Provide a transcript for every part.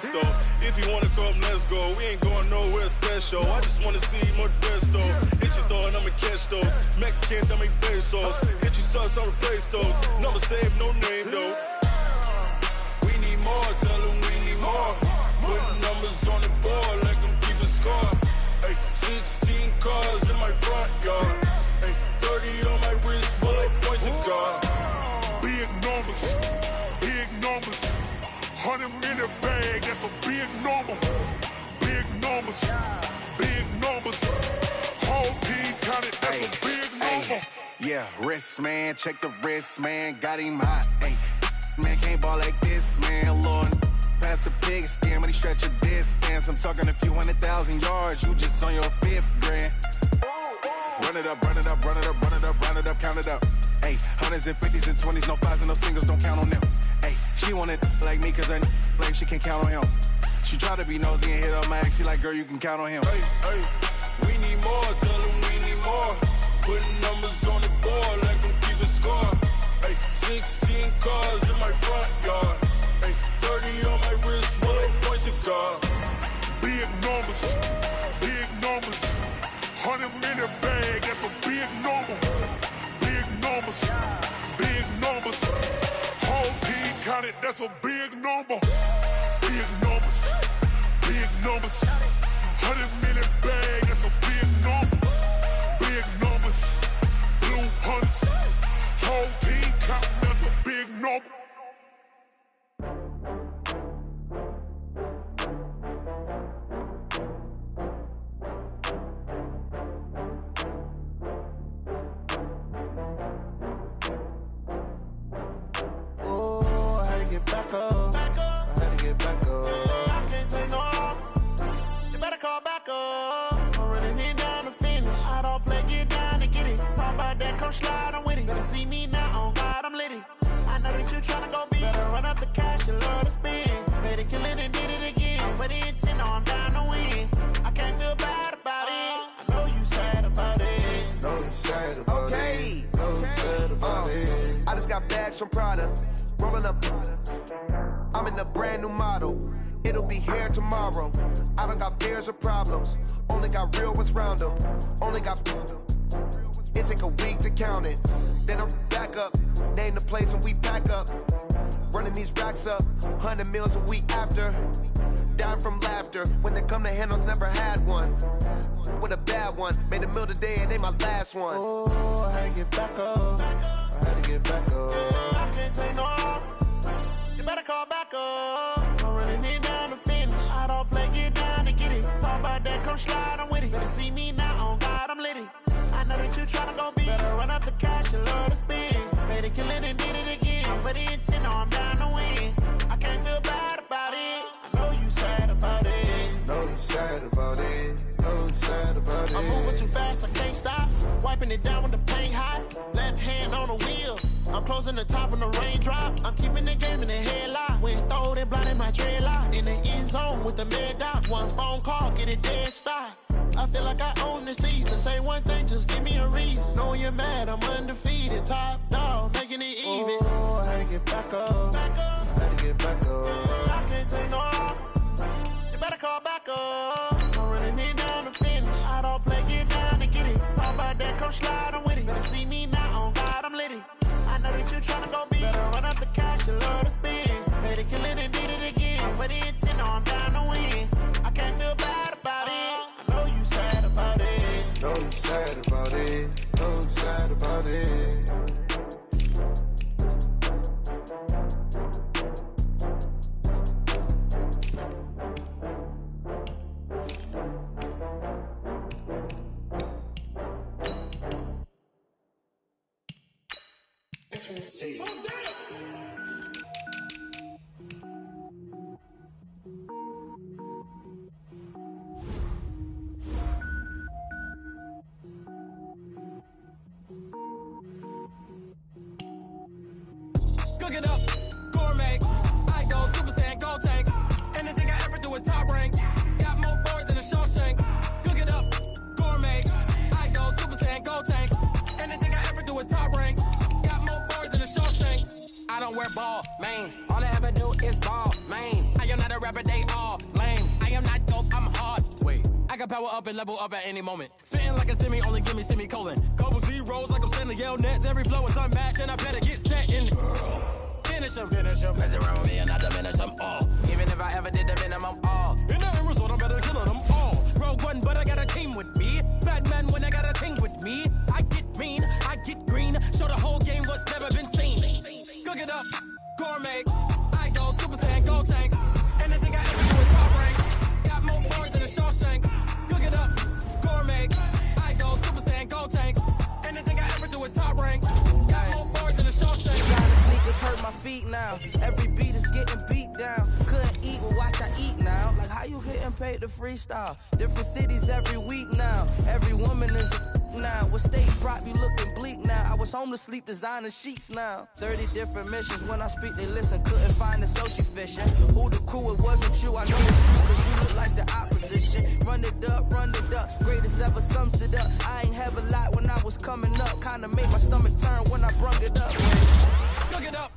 Modesto. If you wanna come, let's go. We ain't going nowhere special. I just wanna see Modesto. Hit your thought, I'ma catch those. Mexican, I make pesos. Hit your sus, I'll replace those. Number save, no name though. We need more, tell them we need more. Putting numbers on the board like I'm keeping score. Ay, 16 cars in my front yard. Ay, 30 on my wrist, while I point to God. Big numbers, big numbers. 100 in the bag, that's a big number. Big numbers, big numbers. Whole team counted, that's a big number. Yeah, wrist man, check the wrist man, got him hot. Ay, man can't ball like this, man. Lord, past the pig skin, but he stretch a distance. I'm talking a few 100,000 yards, you just on your 5th grand. Run it up, run it up, run it up, run it up, run it up, count it up. Ay, hundreds and 50s and 20s, no 5s and no singles, don't count on them. Ay, she want it like me, cause her like she can't count on him. She try to be nosy and hit up my ex, she like, girl, you can count on him. Hey, hey, we need more, tell them we need more. Putting numbers on the board like I'm keeping score. Ay, 16 cars in my front yard. Ay, 30 on my wrist, while I point to God. Big numbers, big numbers. 100 in the bag, that's a big number. Big numbers, big numbers. Whole team counted, that's a big number. Big numbers, big numbers. 100 in the bag, that's a big number. Big numbers, blue hunts. Whole team counting, that's a big number. Back up. I had to get back up. I can't take no loss. You better call back up. I'm running it down to finish. I don't play, get down to get it. Talk about that, come slide, I'm with it. Better see me now, on God, I'm litty. I know that you tryna go big. Better run up the cash, you love to spend. Better kill it and did it again. But the intent, no, I'm down to win. I can't feel bad about it. I know you sad about it. Know you sad about it. Know you sad about it. I just got bags from Prada. Rolling up, I'm in a brand new model. It'll be here tomorrow. I don't got fears or problems. Only got real ones round them. Only got. It take a week to count it. Then I'm back up. Name the place and we pack up. Running these racks up. 100 meals a week after. Dying from laughter. When they come to handles, never had one. With a bad one. Made a meal today and they my last one. Oh, I had to get back up. I had to get back up. I can't take no loss. You better call back up. I'm running it down to finish. I don't play, get down to get it. Talk about that, come slide, I'm with it. Better see me now, on God, I'm litty. I know that you tryna go big. Better run up the cash, you love to spend. Better kill it and did it again. But the intent, no, I'm down to win. I can't feel bad about it. I know you sad about it. Know you sad about it. Know you sad about it. I'm moving too fast, I can't stop. Wiping it down when the paint hot. Left hand on the wheel. I'm closing the top when the raindrop. I'm keeping the game in the headlock. When throwed and blinding my dreadlock. In the end zone with the mid dot. One phone call, get it dead stop. I feel like I own the season. Say one thing, just give me a reason. Knowing you're mad, I'm undefeated. Top dog, making it even. Oh, I had to get back up. I had to get back up. I can't take no loss. You better call back up. I'm running it down to finish. I don't play, get down to get it. Talk about that, come slide, I'm with it. Better see me now, on God, I'm litty. I know that you tryna go big. Better run up the cash, you love to spend. Better kill it and did it again. But the intent, no, I'm down to win. I can't feel bad about it. I know you sad about it. Know you sad about it. Know you sad about it. Cook it up, gourmet. I go Super Saiyan, gold tank. Anything I ever do is top rank. Got more boys than a Shawshank. Cook it up, gourmet. I go Super Saiyan, gold tank. Anything I ever do is top rank. Got more boys than a Shawshank. I don't wear ball, mains. All I ever do is ball, main. I am not a rapper, they all power up and level up at any moment. Spitting like a semi, only give me semicolon. Couple zeros like I'm sending yell nets. Every flow is unmatched and I better get set in. Finish them. Mess around with me and I diminish them all. Even if I ever did the minimum, all. In the end result, I'm better killing them all. Rogue One, but I got a team with me. Batman when I got a team with me. I get mean, I get green. Show the whole game what's never been seen. Cook it up, gourmet. I go Super Saiyan, go tanks. Anything I ever do is top rank. Got more bars than a Shawshank. Cook it up, gourmet. I go Super Saiyan, go tanks. Anything I ever do is top rank. Got more bars than a Shawshank. Sneakers hurt my feet now. Every beat is getting beat down. Couldn't eat, well watch I eat now. Like how you getting paid to freestyle? Different cities every week now. Every woman is a now. With state prop you looking bleak now. I was home to sleep designer sheets now. 30 different missions. When I speak they listen. Couldn't find the so she fishing. Who the crew, it wasn't you. I know it's true cause you look like the opposition. Run it up. Greatest ever sums it up. I ain't have a lot when I was coming up. Kinda made my stomach turn when I brung it up. Cook it up,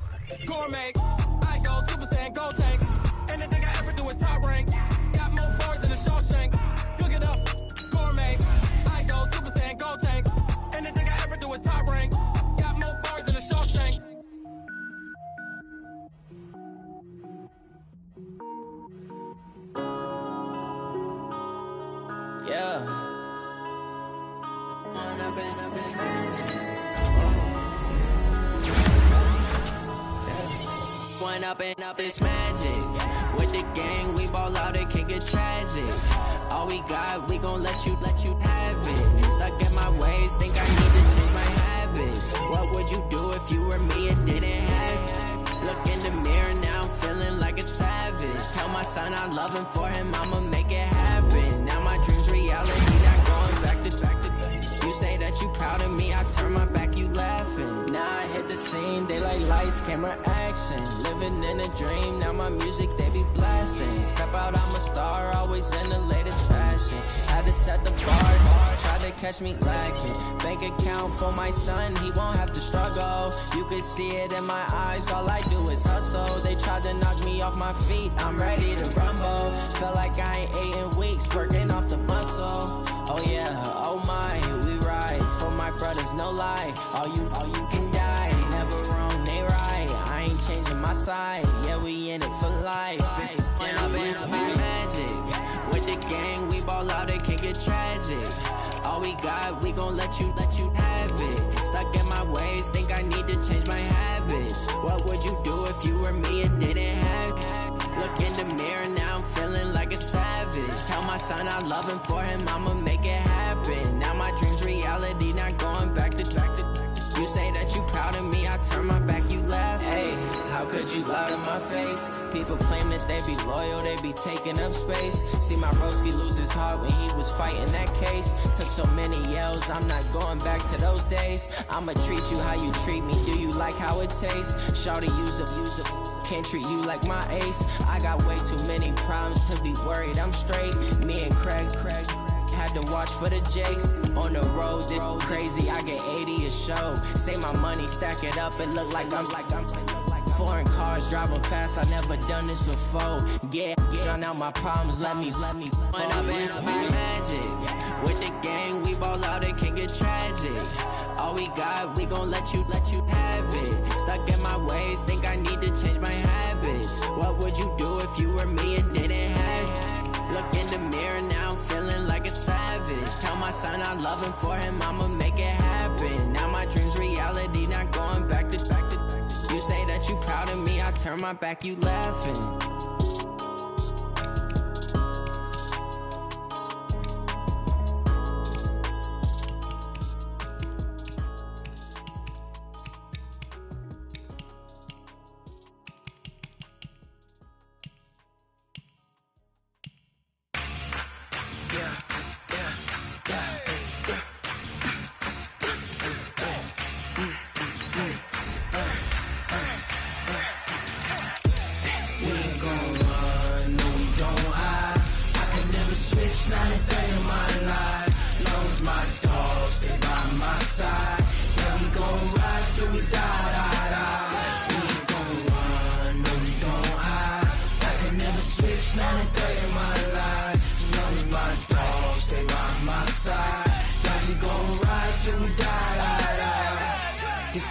gourmet. I go Super Saiyan, go tanks. Anything I ever do is top rank. Got more bars than a Shawshank. Cook it up, gourmet. I go Super Saiyan, go tanks. Anything I ever do is top rank. Got more bars than a Shawshank. Yeah. One up and up is magic. With the gang, we ball out, it can get tragic. All we got, we gon' let you have it. Stuck in my ways, think I need to change my habits. What would you do if you were me and didn't have it? Look in the mirror now, I'm feeling like a savage. Tell my son I love him, for him I'ma make it happen. Now my dream's reality, not going back to. You say that you proud of me, I turn my back, you laughing. Now I hit the scene, they like lights, camera, action. Living in a dream, now my music, they be blasting. Step out, I'm a star, always in the latest fashion. Had to set the bar, tried to catch me lacking. Bank account for my son, he won't have to struggle. You could see it in my eyes, all I do is hustle. They tried to knock me off my feet, I'm ready to rumble. Felt like I ain't ate in weeks, working off the muscle. Oh yeah, oh my, we ride for my brothers, no lie. All you can die, never wrong, they right. I ain't changing my side, yeah, we in it for life. When up and up is magic. With the gang, we ball out, it can get tragic. All we got, we gon' let you have it. Stuck in my ways, think I need to change my habits. What would you do if you were me and didn't have it? Look in the mirror, now I'm feeling like a savage. Tell my son I love him, for him I'ma make it happen. Now my dream's reality, not going back to. You say that you proud of me, I turn my back, you laugh. Hey, how could you lie to my face? People claim that they be loyal, they be taking up space. See my broski lose his heart when he was fighting that case. Took so many yells, I'm not going back to those days. I'ma treat you how you treat me, do you like how it tastes? Shawty use up, can't treat you like my ace. I got way too many problems to be worried, I'm straight. Me and Craig had to watch for the Jakes. On the road, it's crazy, I get 80 a show. Say my money, stack it up, it look like I'm foreign cars, driving fast, I never done this before. Get drown out my problems, let me When up and up is magic. With the gang, we ball out, it can get tragic. All we got, we gon' let you have it. Stuck in my ways, think I need to change my habits. What would you do if you were me and didn't have it? Look in the mirror, now I'm feeling like a savage. Tell my son I love him, for him I'ma make it happen. Now my dream's reality, not going back to. You say that you proud of me, I turn my back, you laughing.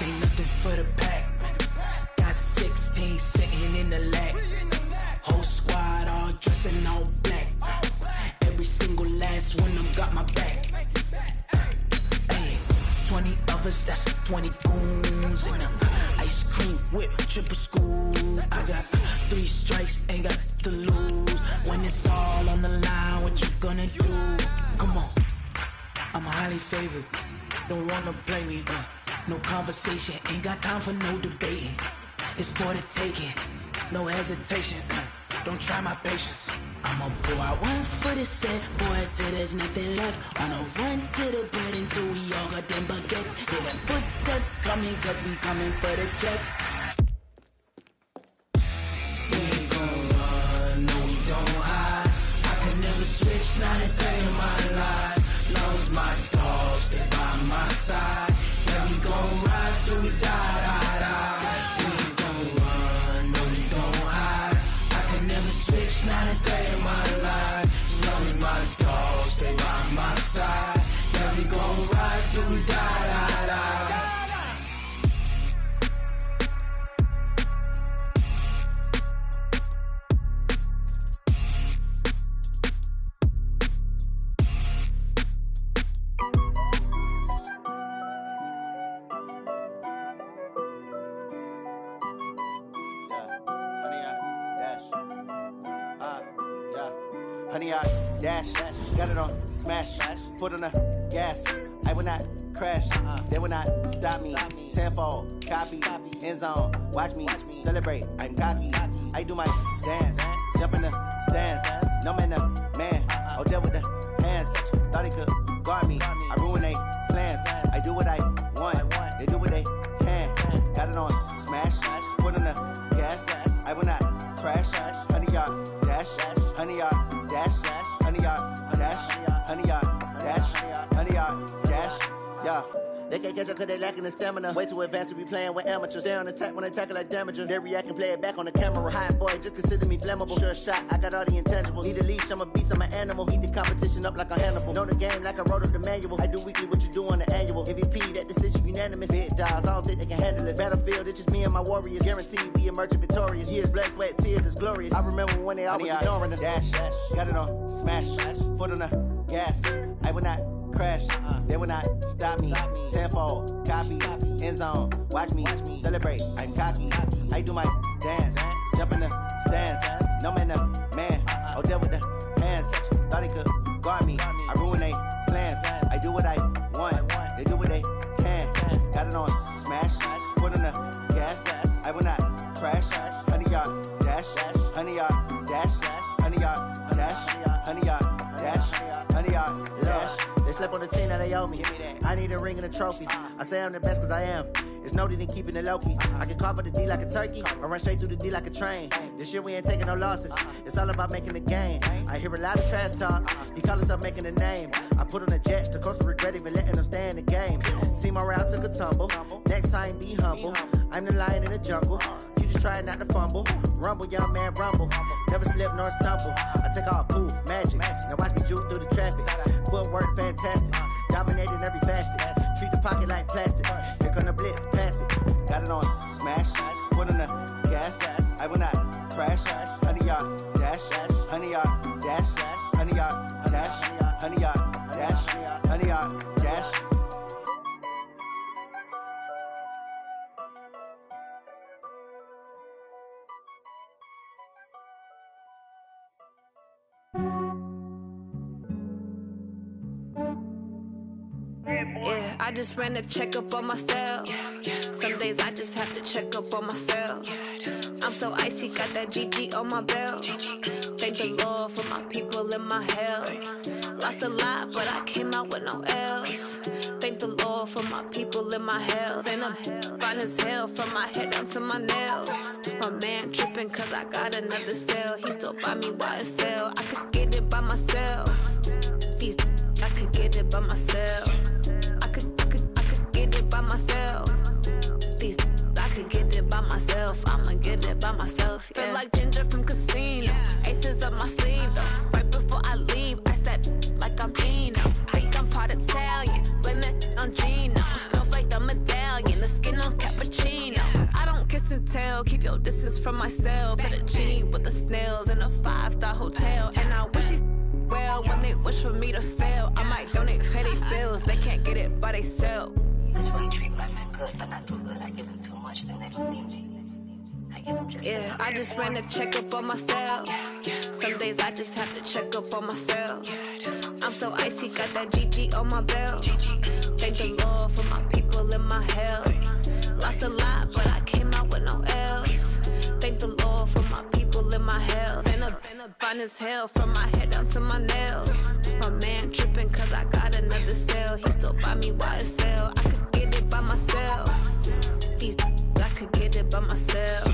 This ain't nothing for the pack. Got 16 sitting in the lap. Whole squad all dressing all black. Every single last one of them got my back. 20 of us, that's 20 goons in them. Ice cream whip, triple school. I got 3 strikes, ain't got to lose. When it's all on the line, what you gonna do? Come on, I'm highly favored. Don't wanna blame me, no conversation, ain't got time for no debating. It's for the taking, no hesitation. Don't try my patience. I'ma pour out one for the set, boy, till there's nothing left. On a run to the bread until we all got them baguettes. Hear them footsteps coming, cause we coming for the check. We ain't gon' run, no we don't hide. I could never switch, not a day in my life. Love's my dogs, they by my side. Yeah, we gon' ride till we die. We ain't gon' run, no we don't hide. I could never switch, not a day in my life. As long as my dogs stay by my side. Yeah, we gon' ride till we die. Honey, I dash, got it on smash, foot on the gas. I will not crash, they will not stop me. Tenfold, copy, end zone, watch me celebrate. I'm cocky, I do my dance, jump in the stands. No man, man, oh there with the hands. Thought he could guard me, I ruin they plans. I do what I want, they do what they can. Got it on smash, foot on the gas. I will not crash, honey, y'all dash, honey, y'all dash, honey, y'all dash, honey, y'all dash, honey, y'all dash, yeah. They can't catch up cause they lacking the stamina. Way too advanced to be playing with amateurs. Stay on attack when they tackle like damager. They react and play it back on the camera. Hot boy, just consider me flammable. Sure shot, I got all the intangibles. Need a leash, I'm a beast, I'm an animal. Heat the competition up like a Hannibal. Know the game like I wrote up the manual. I do weekly what you do on the annual. MVP, that decision unanimous. Big dogs, I don't think they can handle it. Battlefield, it's just me and my warriors. Guaranteed we emerge victorious. Years, blood, sweat, tears, it's glorious. I remember when they always ignoring us. Dash, got it on smash, foot on the gas. I will not crash, they will not stop me. Tenfold, copy, end zone, watch me celebrate. I'm cocky, I do my dance, jump in the stands. No man, man, oh there with the hands. Thought he could guard me, I ruin they plans. I do what I want, they do what they can. Got it on smash, foot on the gas. I will not crash, honey y'all dash, honey y'all dash, honey y'all dash, honey y'all dash, honey y'all dash. They slept on the team that they owe me. I need a ring and a trophy. I say I'm the best cause I am. It's no need in keeping it low-key. I can carve up the D like a turkey or run straight through the D like a train. This year we ain't taking no losses. It's all about making the game. I hear a lot of trash talk. He call himself making a name. I put on the Jets. The coach will regret even letting them stay in the game. Team morale took a tumble. Next time be humble. I'm the lion in the jungle. You just try not to fumble. Rumble, young man, rumble. Never slip nor stumble. I take off, poof, magic. Now watch me juke through the traffic. Footwork fantastic. Dominating every facet. Treat the pocket like plastic. Here come the blitz, pass it. Got it on smash. Foot on the gas. I will not crash. Honey, y'all dash. Honey, y'all dash. Honey, y'all dash. Honey, y'all dash. Honey, y'all dash. Yeah, I just ran a checkup on myself. Some days I just have to check up on myself. I'm so icy, got that GG on my belt. Thank the Lord for my people and my health. Lost a lot, but I came out with no L's. Thank the Lord for my people and my health. And I'm fine as hell from my head down to my nails. My man tripping cause I got another cell. He still buy me YSL. I could get it by myself. These I could get it by myself. I could get it by myself. These I could get it by myself. I'ma get it by myself. Yeah. Feel like Ginger from Casino. Aces up my sleeve though. Right before I leave, I step like I'm Eno. Think I'm part Italian. Blame that on Gino. Smells like the medallion. The skin on 5-star hotel. And I wish these well when they wish for me to fail. I might donate petty bills, they can't get it by themselves. That's why you treat my friend good, but not too good. I give them too much, then they don't need me. I give them just yeah, I just ran a checkup on myself. Some days I just have to check up on myself. I'm so icy, got that GG on my belt. Thank the Lord for my people in my health. Lost a lot, but I came out with no L's. Thank the Lord for my people in my health. And a fine as hell from my head down to my nails. My man tripping cause I got another cell. He still buy me YSL. I could get it by myself. These I could get it by myself.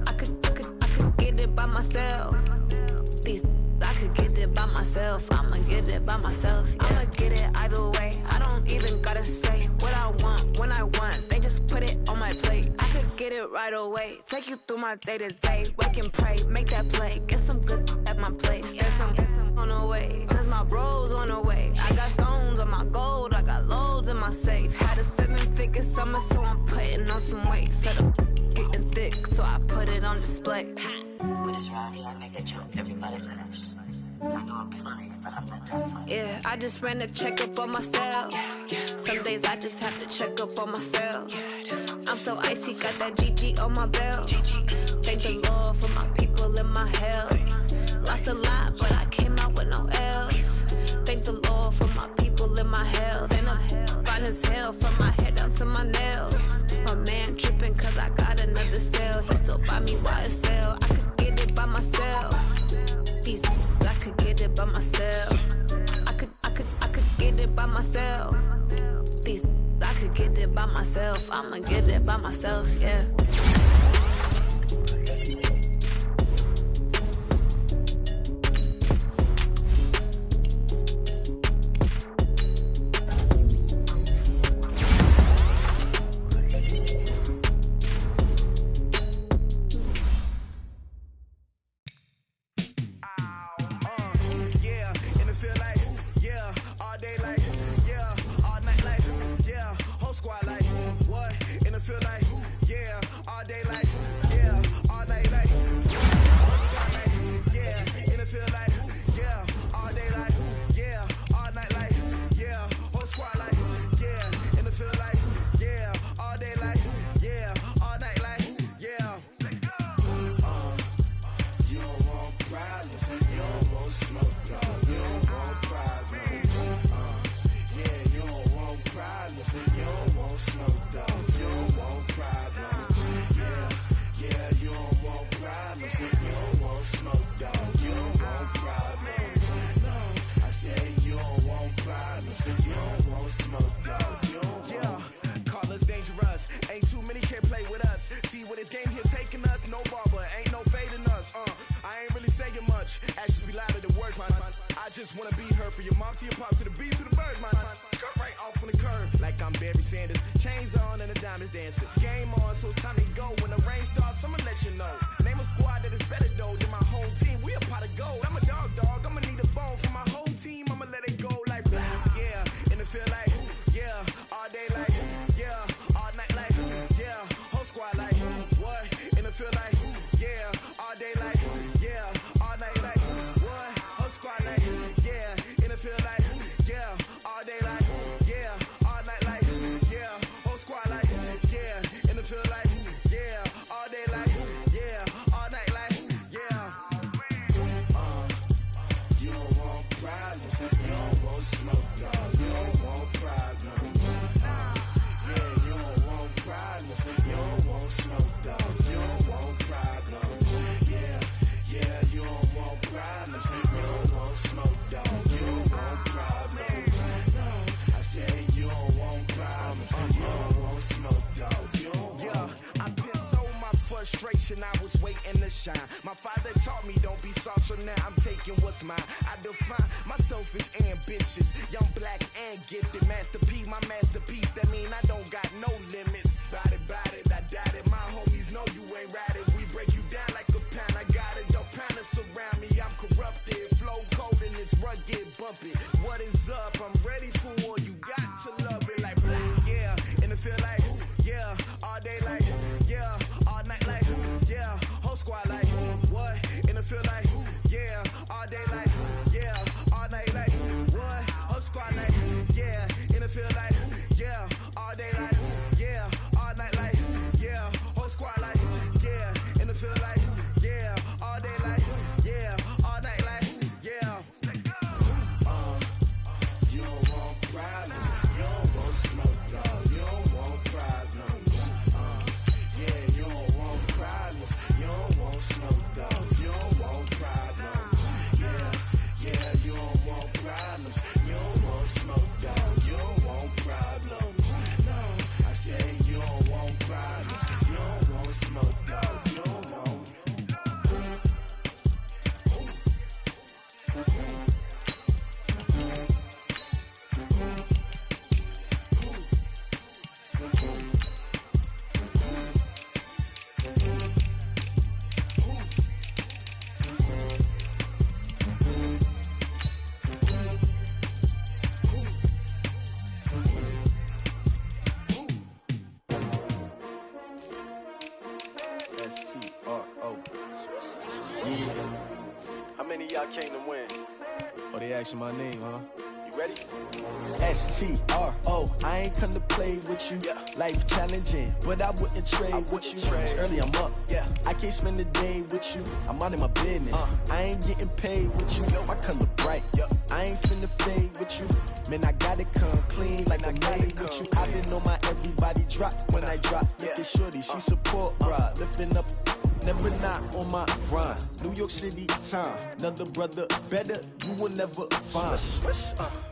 I could get it by myself. These I could get it by myself. I'ma get it by myself. Yeah. I'ma get it either way. I don't even gotta say what I want when I want. They just put it on my plate. I could get it right away. Take you through my day to day. Wake and pray, make that play. Get some good at my place. There's some on the way. Cause my bro's on the way. I got stones on my gold. I got loads in my safe. Had a 7-figure summer, so I'm putting on some weight. Set up getting thick, so I put it on display. With this round here, I make a joke. Everybody laughs. I know I'm funny, but I'm not that funny. Yeah, I just ran a checkup on myself. Some days I just have to check up on myself. I'm so icy, got that GG on my belt. Thank the Lord for my people in my health. Lost a lot, but I came out with no L's. Thank the Lord for my people in my health. And I'm fine as hell from my head down to my nails. My man tripping cause I got another cell. He still buy me YSL. I could get it by myself. These I could get it by myself. I could get it by myself. These I could get it by myself. I'ma get it by myself, yeah. I was waiting to shine. My father taught me don't be soft, so now I'm taking what's mine. I define myself as ambitious, young, black, and gifted. Master P, my masterpiece. That mean I don't got no limits. Bout it, I doubt it. My homies know you ain't ratted. We break you down like a pound. I got it, don't pound us around me. I'm corrupted, flow cold and it's rugged, bumpy. What is up? I'm ready for war. You got to love it like black, yeah. And it feel like, yeah, all day like, yeah, all night like, yeah, whole squad like, what? And it feel like, yeah, I came to win. Oh, they asking my name, huh? You ready? S-T-R-O, I ain't come to play with you. Life challenging, but I wouldn't trade with you. It's early, I'm up. I can't spend the day with you. I'm out of my business. I ain't getting paid with you. My color bright. I ain't finna fade with you. Man, I gotta come clean like I made with you. I been on my everybody drop when I drop. Look at shorty, she support, bruh. Lifting up, never not on my grind. New York City time, another brother better, you will never find.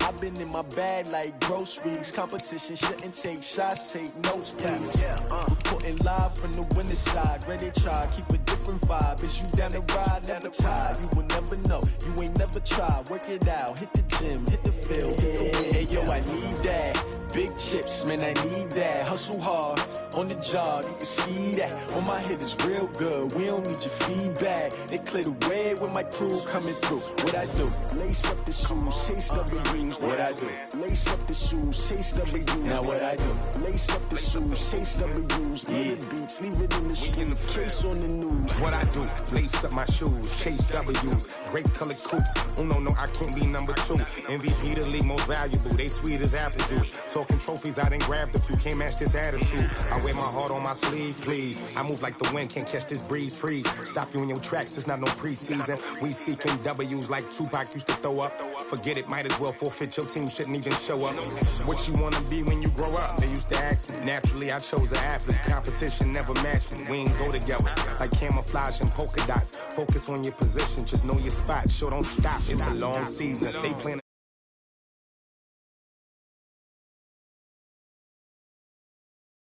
I've been in my bag like groceries. Competition shouldn't take shots, take notes, please. Reporting live from the winning side. Ready to try, keep a different vibe. Is you down the ride, never tired. You will never know, you ain't never tried. Work it out, hit the gym, hit the field, hit the win. Hey yo, I need that. Big chips, man, I need that. Hustle hard, on the job, you can see that. On my head is real good, we don't need your feedback. They clear the way when my crew coming through. What I do? Lace up the shoes, chase W's. What I do? Lace up the shoes, chase W's. Now what I do? Lace up the shoes, chase W's. Yeah, beats, leave it in the street, case on the news. What I do? Lace up my shoes, chase W's. Great colored coops. Oh no, I can't be number 2. MVP the league most valuable. They sweet as apple juice. Talking trophies, I done grabbed a few. Can't match this attitude. I wear my heart on my sleeve, please. I move like the wind, can't catch this breeze. Freeze. Stop you in your tracks. There's not no preseason. We seeking W's like Tupac used to throw up. Forget it, might as well forfeit. Your team shouldn't even show up. What you wanna be when you grow up? They used to ask me. Naturally, I chose an athlete. Competition never matched me. We ain't go together like camouflage and polka dots. Focus on your position, just know your spot. Sure, don't stop. It's a long season. They plan.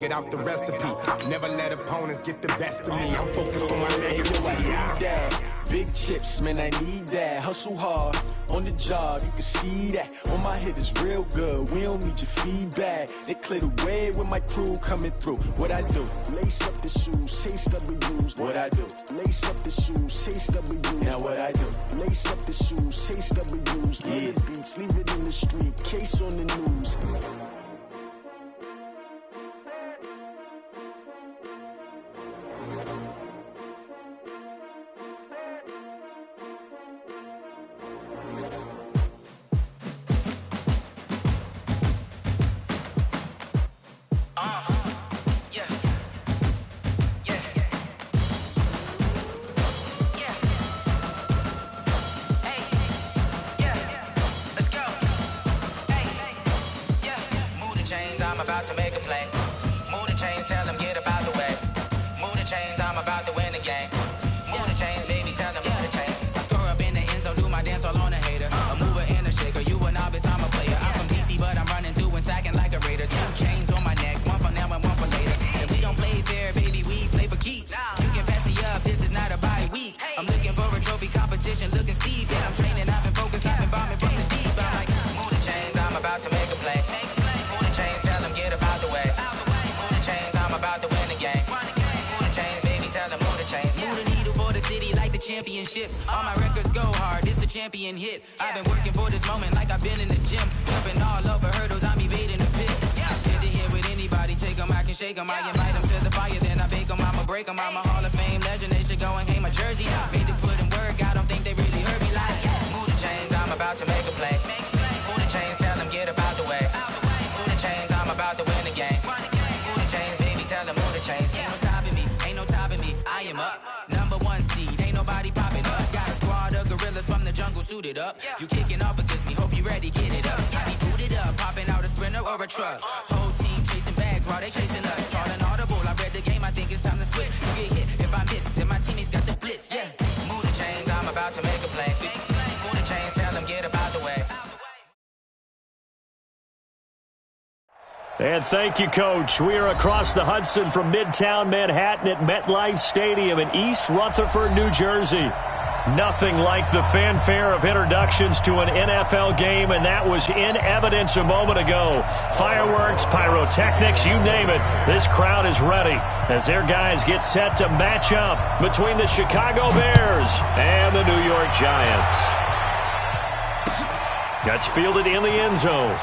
Get out the recipe. Never let opponents get the best of me. I'm focused on my legacy. I need that. Big chips, man, I need that. Hustle hard, on the job, you can see that. On my head is real good, we don't need your feedback. They clear the way when my crew coming through. What I do? Lace up the shoes, chase W's. What I do? Lace up the shoes, chase W's. Now what I do? Lace up the shoes, chase W's. Yeah, beats, leave it in the street, case on the news. About to make a play. Move the chains, tell them get about the way. Move the chains, I'm about to win the game. Move the chains, baby, tell them move the chains. I score up in the end zone, do my dance all on a hater. A mover and a shaker, you a novice, I'm a player. I'm from DC, but I'm running through and sacking like a raider. 2 chains on my neck, one for now and one for later. And we don't play fair, baby, we play for keeps. You can pass me up, this is not a bye week. I'm looking for a trophy competition, looking steep. And I'm training, I've been focused, I've been bombing from the deep. I'm like, move the chains, I'm about to make a play. Move the chains, tell them get about the way. Move the chains, I'm about to win the game. Move the chains, baby, tell them move the chains. Move the needle for the city like the championships. All my records go hard, it's a champion hit. I've been working for this moment like I've been in the gym. Jumping all over hurdles, I'm evading the pit. Hit the hit with anybody, take them, I can shake them. I invite them to the fire, then I bake them, I'ma break them. I'm a Hall of Fame legend, they should go and hang my jersey. Made to put in work, I don't think they really heard me like, move the chains, I'm about to make a play. Move the chains, tell them get about the way. Move the chains, I'm about to win the game. Move the chains, baby, tell them move the chains. Ain't no stopping me, ain't no topping me, I am up. Number 1 seed, ain't nobody popping up. Got a squad of gorillas from the jungle suited up. You kicking off against me, hope you ready, get it up. I be booted up, popping out a sprinter or a truck. Whole team chasing bags while they chasing us. Calling audible, I read the game, I think it's time to switch. You get hit, if I miss, then my teammates got the blitz, yeah. Move the chains, I'm about to make a play. Move the chains, tell them get about the way. And thank you, Coach. We are across the Hudson from Midtown Manhattan at MetLife Stadium in East Rutherford, New Jersey. Nothing like the fanfare of introductions to an NFL game, and that was in evidence a moment ago. Fireworks, pyrotechnics, you name it. This crowd is ready as their guys get set to match up between the Chicago Bears and the New York Giants. Gets fielded in the end zone.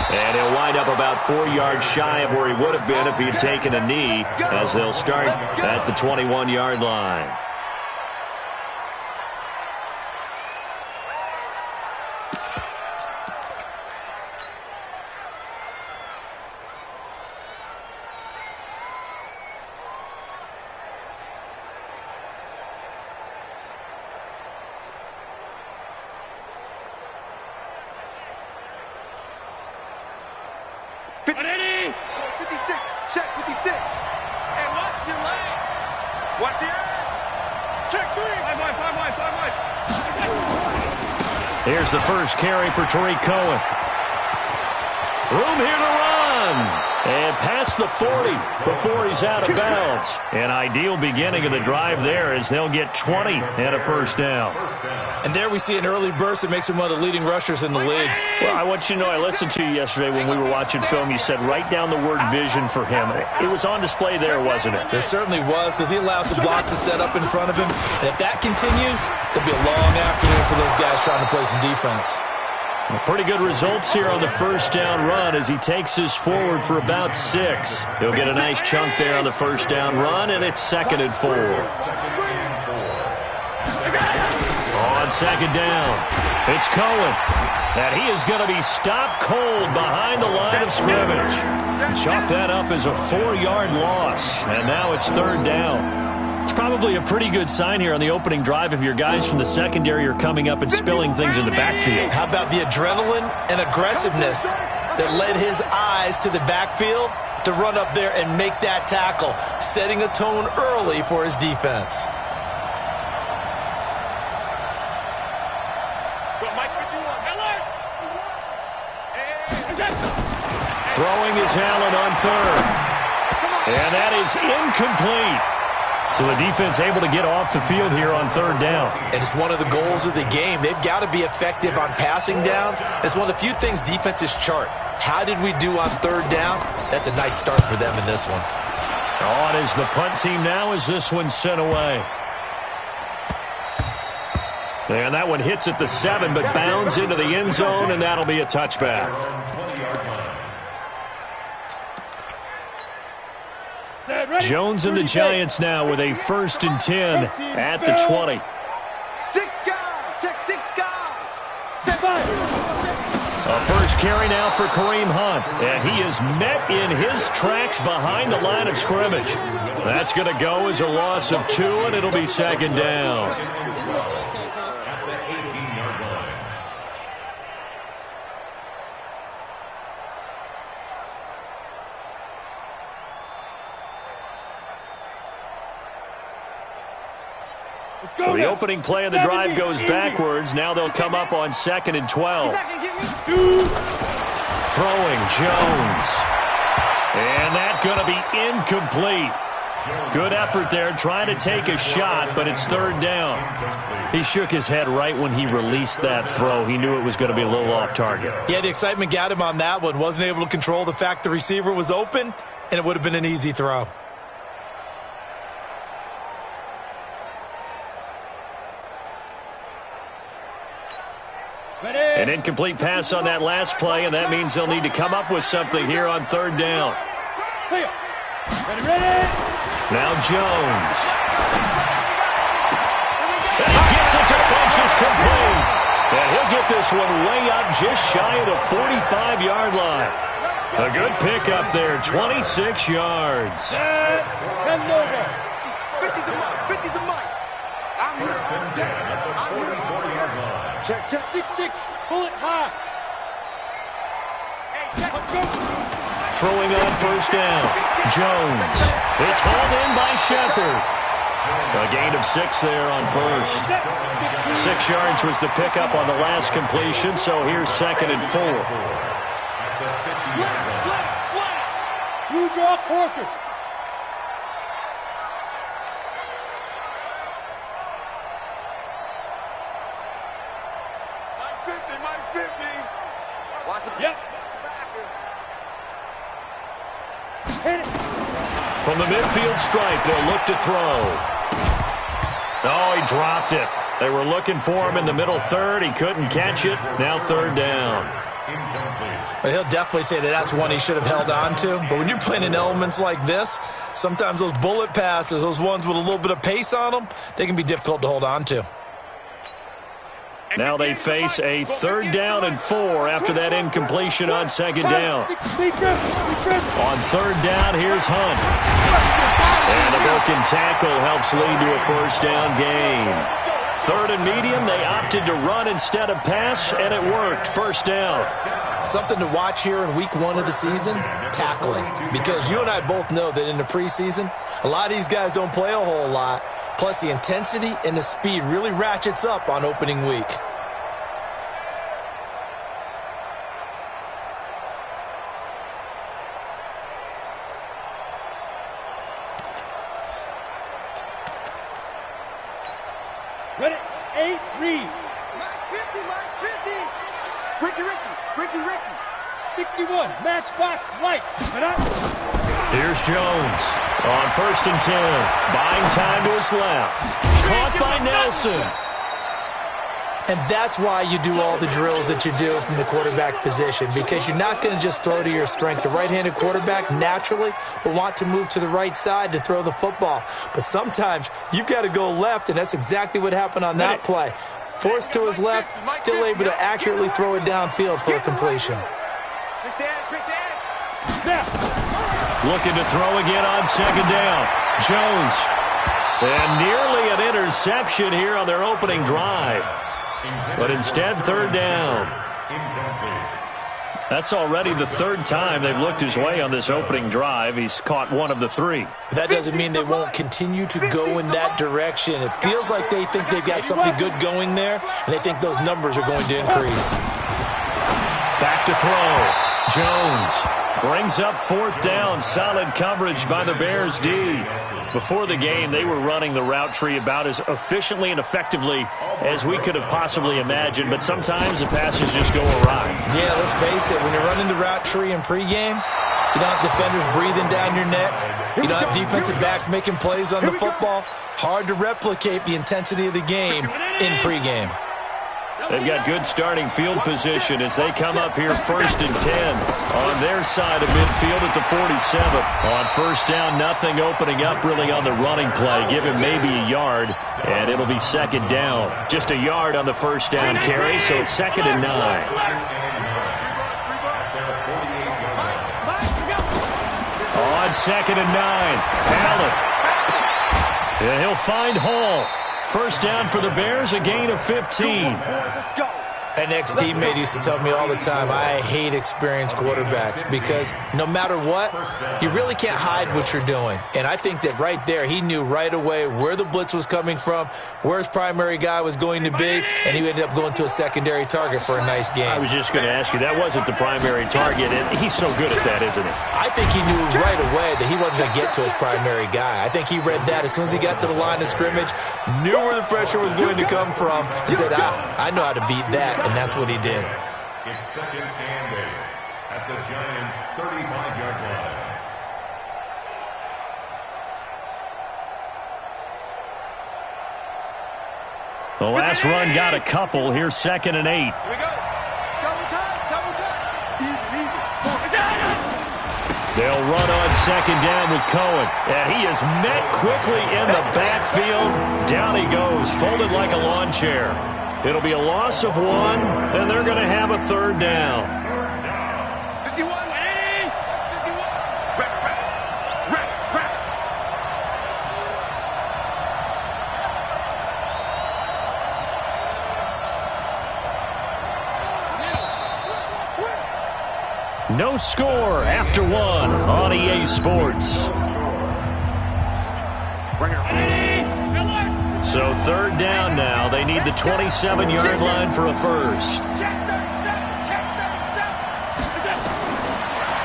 And he'll wind up about 4 yards shy of where he would have been if he had taken a knee, as they'll start at the 21-yard line. 56. Check 56. Hey, watch your leg. Watch the edge. Check 3. 5 wide. Here's the first carry for Tariq Cohen. Room here to run. And past the 40 before he's out of bounds. An ideal beginning of the drive there as they'll get 20 and a first down. And there we see an early burst that makes him one of the leading rushers in the league. Well, I want you to know, I listened to you yesterday when we were watching film. You said write down the word vision for him. It was on display there, wasn't it? It certainly was, because he allows the blocks to set up in front of him. And if that continues, there'll be a long afternoon for those guys trying to play some defense. Well, pretty good results here on the first down run as he takes us forward for about 6. He'll get a nice chunk there on the first down run, and it's 2nd and 4. On 2nd down, it's Cohen. And he is going to be stopped cold behind the line of scrimmage. Chalk that up as a 4-yard loss, and now it's 3rd down. It's probably a pretty good sign here on the opening drive if your guys from the secondary are coming up and spilling things in the backfield. How about the adrenaline and aggressiveness that led his eyes to the backfield to run up there and make that tackle, setting a tone early for his defense. Throwing is Allen on 3rd. And that is incomplete. So the defense able to get off the field here on 3rd down. And it's one of the goals of the game. They've got to be effective on passing downs. It's one of the few things defenses chart. How did we do on 3rd down? That's a nice start for them in this one. On is the punt team now as this one's sent away. And that one hits at the 7, but bounds into the end zone, and that'll be a touchback. Jones and the Giants now with a 1st and 10 at the 20. 6 guys. Check 6 guys. Set by. A first carry now for Kareem Hunt. And he is met in his tracks behind the line of scrimmage. That's going to go as a loss of 2, and it'll be 2nd down. So the opening play of the drive goes backwards. Now they'll come up on 2nd and 12. Throwing Jones. And that's going to be incomplete. Good effort there, trying to take a shot, but it's 3rd down. He shook his head right when he released that throw. He knew it was going to be a little off target. Yeah, the excitement got him on that one. Wasn't able to control the fact the receiver was open, and it would have been an easy throw. An incomplete pass on that last play, and that means they'll need to come up with something here on 3rd down. Now Jones. And he gets it to Funchess complete. And he'll get this one way up just shy of the 45-yard line. A good pickup there, 26 yards. 50's the mic. I'm here. Check 6-6. Bullet high. Throwing on 1st down. Jones. It's hauled in by Shepard. A gain of 6 there on 1st. 6 yards was the pickup on the last completion, so here's 2nd and 4. Slap. You draw Corker. From the midfield stripe, they'll look to throw. Oh, he dropped it. They were looking for him in the middle 3rd. He couldn't catch it. Now 3rd down. Well, he'll definitely say that that's one he should have held on to. But when you're playing in elements like this, sometimes those bullet passes, those ones with a little bit of pace on them, they can be difficult to hold on to. Now they face a 3rd down and 4 after that incompletion on 2nd down. On 3rd down, here's Hunt. And a broken tackle helps lead to a 1st down gain. 3rd and medium, they opt opted to run instead of pass, and it worked. First down. Something to watch here in week 1 of the season, tackling. Because you and I both know that in the preseason, a lot of these guys don't play a whole lot. Plus, the intensity and the speed really ratchets up on opening week. Ready? 8, read. Mike 50, Mike 50. Ricky. 61, matchbox, lights. Here's Jones on 1st and 10. Buying time to his left. Caught by Nelson. And that's why you do all the drills that you do from the quarterback position, because you're not going to just throw to your strength. The right-handed quarterback naturally will want to move to the right side to throw the football. But sometimes you've got to go left, and that's exactly what happened on that play. Forced to his left, still able to accurately throw it downfield for a completion. Looking to throw again on 2nd down. Jones. And nearly an interception here on their opening drive. But instead, 3rd down. That's already the 3rd time they've looked his way on this opening drive. He's caught 1 of the 3. That doesn't mean they won't continue to go in that direction. It feels like they think they've got something good going there, and they think those numbers are going to increase. Back to throw. Jones brings up 4th down. Solid coverage by the Bears D. Before the game, they were running the route tree about as efficiently and effectively as we could have possibly imagined, but sometimes the passes just go awry. Yeah, let's face it. When you're running the route tree in pregame, you don't have defenders breathing down your neck. You don't have defensive backs making plays on the football. Hard to replicate the intensity of the game in pregame. They've got good starting field position as they come up here 1st and 10 on their side of midfield at the 47. On 1st down, nothing opening up really on the running play. Give him maybe a yard, and it'll be 2nd down. Just a yard on the 1st down carry, so it's 2nd and 9. On 2nd and 9, Allen. And he'll find Hall. 1st down for the Bears, a gain of 15. An ex-teammate used to tell me all the time, I hate experienced quarterbacks because no matter what, you really can't hide what you're doing. And I think that right there, he knew right away where the blitz was coming from, where his primary guy was going to be, and he ended up going to a secondary target for a nice game. I was just going to ask you, that wasn't the primary target, and he's so good at that, isn't he? I think he knew right away that he wasn't going to get to his primary guy. I think he read that as soon as he got to the line of scrimmage, knew where the pressure was going to come from, and said, I know how to beat that. And that's what he did. It's 2nd and 8 at the Giants' 35-yard line. The last run got a couple. Here's 2nd and 8. Here we go. Double time. They'll run on 2nd down with Cohen. And he is met quickly in the backfield. Down he goes, folded like a lawn chair. It'll be a loss of 1, and they're going to have a 3rd down. 51. 51. No score after 1 on EA Sports. So 3rd down now. They need the 27-yard line for a first.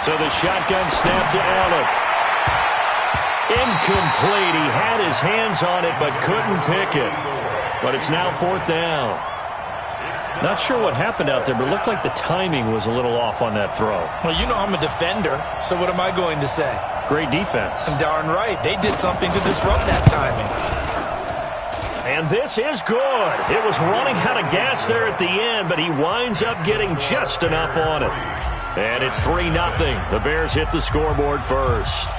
So the shotgun snap to Allen. Incomplete. He had his hands on it but couldn't pick it. But it's now 4th down. Not sure what happened out there, but it looked like the timing was a little off on that throw. Well, you know I'm a defender, so what am I going to say? Great defense. I'm darn right. They did something to disrupt that timing. And this is good. It was running out of gas there at the end, but he winds up getting just enough on it. And it's 3-0. The Bears hit the scoreboard first.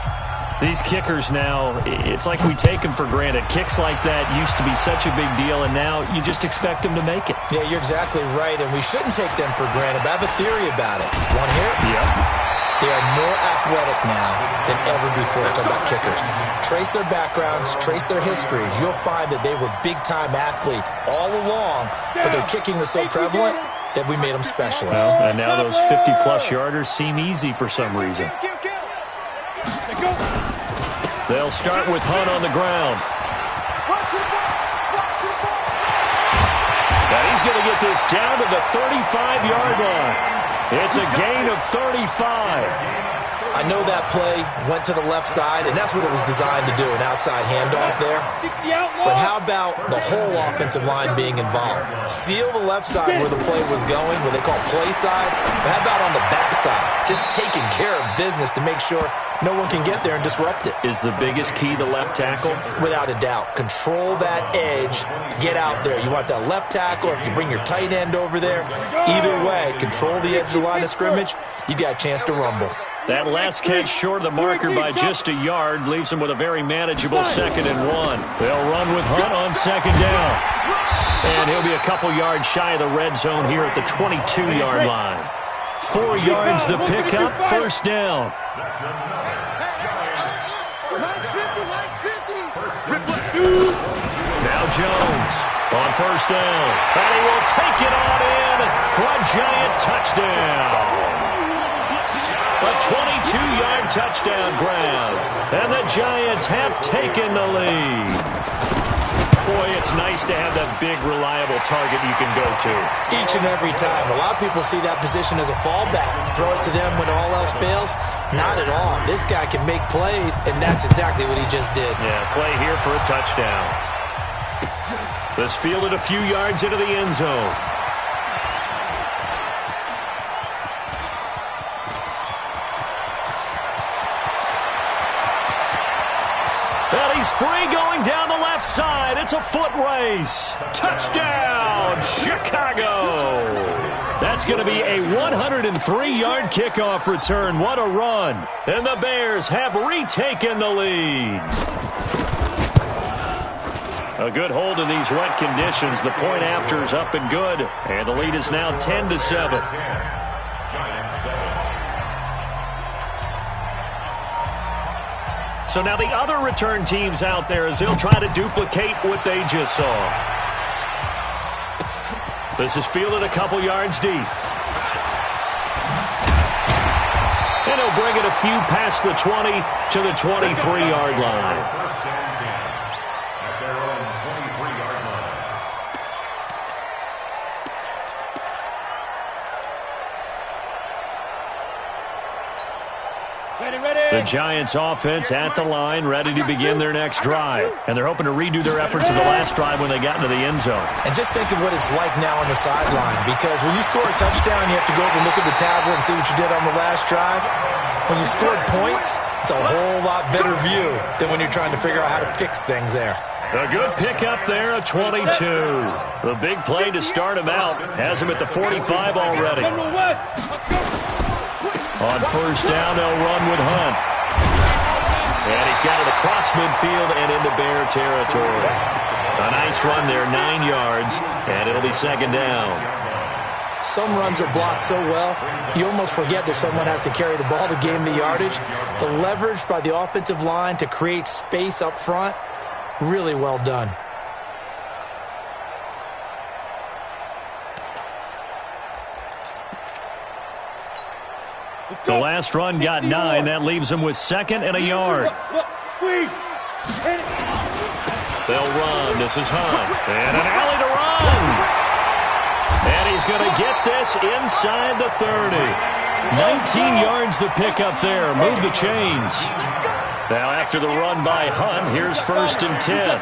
These kickers now, it's like we take them for granted. Kicks like that used to be such a big deal, and now you just expect them to make it. Yeah, you're exactly right, and we shouldn't take them for granted, but I have a theory about it. Want to hear it? Yep. They are more athletic now than ever before. Talk about kickers. Trace their backgrounds, trace their histories. You'll find that they were big-time athletes all along, but their kicking was so prevalent that we made them specialists. Well, and now those 50-plus yarders seem easy for some reason. They'll start with Hunt on the ground. And he's going to get this down to the 35-yard line. It's a gain of 35. I know that play went to the left side, and that's what it was designed to do, an outside handoff there. But how about the whole offensive line being involved? Seal the left side where the play was going, what they call play side. But how about on the back side? Just taking care of business to make sure no one can get there and disrupt it. Is the biggest key the left tackle? Without a doubt. Control that edge. Get out there. You want that left tackle, or if you bring your tight end over there, either way, control the edge of the line of scrimmage, you got a chance to rumble. That last catch short of the marker by just a yard leaves him with a very manageable 2nd and 1. They'll run with Hunt on 2nd down. And he'll be a couple yards shy of the red zone here at the 22-yard line. 4 yards the pickup, 1st down. Now Jones on 1st down. And he will take it on in for a giant touchdown. A 22-yard touchdown grab. And the Giants have taken the lead. Boy, it's nice to have that big, reliable target you can go to. Each and every time. A lot of people see that position as a fallback. Throw it to them when all else fails. Not at all. This guy can make plays, and that's exactly what he just did. Yeah, play here for a touchdown. This fielded a few yards into the end zone. He's free going down the left side. It's a foot race. Touchdown, Chicago. That's going to be a 103-yard kickoff return. What a run. And the Bears have retaken the lead. A good hold in these wet conditions. The point after is up and good. And the lead is now 10-7. So now the other return teams out there as they'll try to duplicate what they just saw. This is fielded a couple yards deep. And he'll bring it a few past the 20 to the 23-yard line. The Giants offense at the line, ready to begin their next drive. And they're hoping to redo their efforts of the last drive when they got into the end zone. And just think of what it's like now on the sideline, because when you score a touchdown, you have to go over and look at the tablet and see what you did on the last drive. When you scored points, it's a whole lot better view than when you're trying to figure out how to fix things there. A good pickup there, a 22. The big play to start him out has him at the 45 already. On 1st down, they'll run with Hunt. And he's got it across midfield and into Bear territory. A nice run there, 9 yards, and it'll be 2nd down. Some runs are blocked so well, you almost forget that someone has to carry the ball to gain the yardage. The leverage by the offensive line to create space up front, really well done. The last run got 9. That leaves him with 2nd and a yard. They'll run. This is Hunt. And an alley to run. And he's going to get this inside the 30. 19 yards the pickup there. Move the chains. Now after the run by Hunt, here's 1st and 10.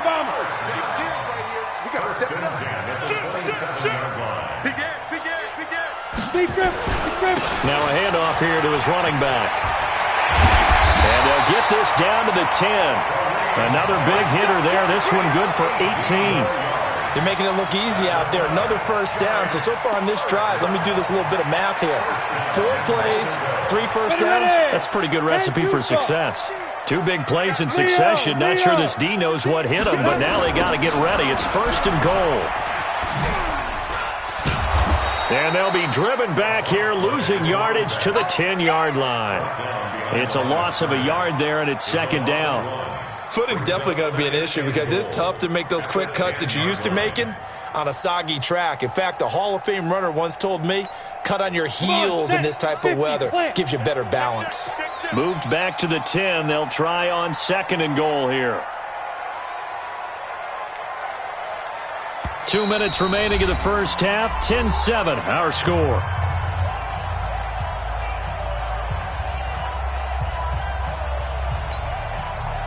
Now a handoff here to his running back. And they'll get this down to the 10. Another big hitter there. This one good for 18. They're making it look easy out there. Another 1st down. So far on this drive, let me do this little bit of math here. 4 plays, 3 first downs. That's a pretty good recipe for success. 2 big plays in succession. Not sure this D knows what hit him, but now they got to get ready. It's 1st and goal. And they'll be driven back here, losing yardage to the 10-yard line. It's a loss of a yard there, and it's second down. Footing's definitely going to be an issue because it's tough to make those quick cuts that you're used to making on a soggy track. In fact, a Hall of Fame runner once told me, cut on your heels in this type of weather. Gives you better balance. Moved back to the 10. They'll try on second and goal here. 2 minutes remaining in the first half. 10-7, our score.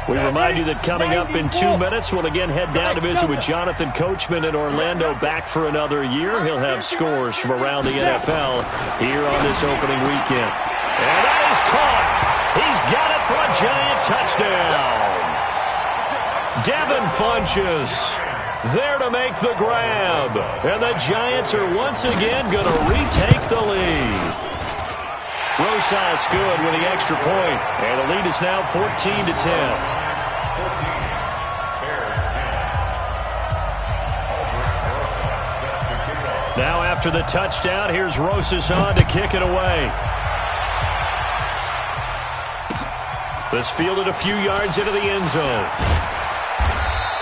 We remind you that coming up in 2 minutes, we'll again head down to visit with Jonathan Coachman in Orlando, back for another year. He'll have scores from around the NFL here on this opening weekend. And that is caught. He's got it for a giant touchdown. Devin Funches there to make the grab. And the Giants are once again going to retake the lead. Rosas good with the extra point. And the lead is now 14-10. Now after the touchdown, here's Rosas on to kick it away. This fielded a few yards into the end zone.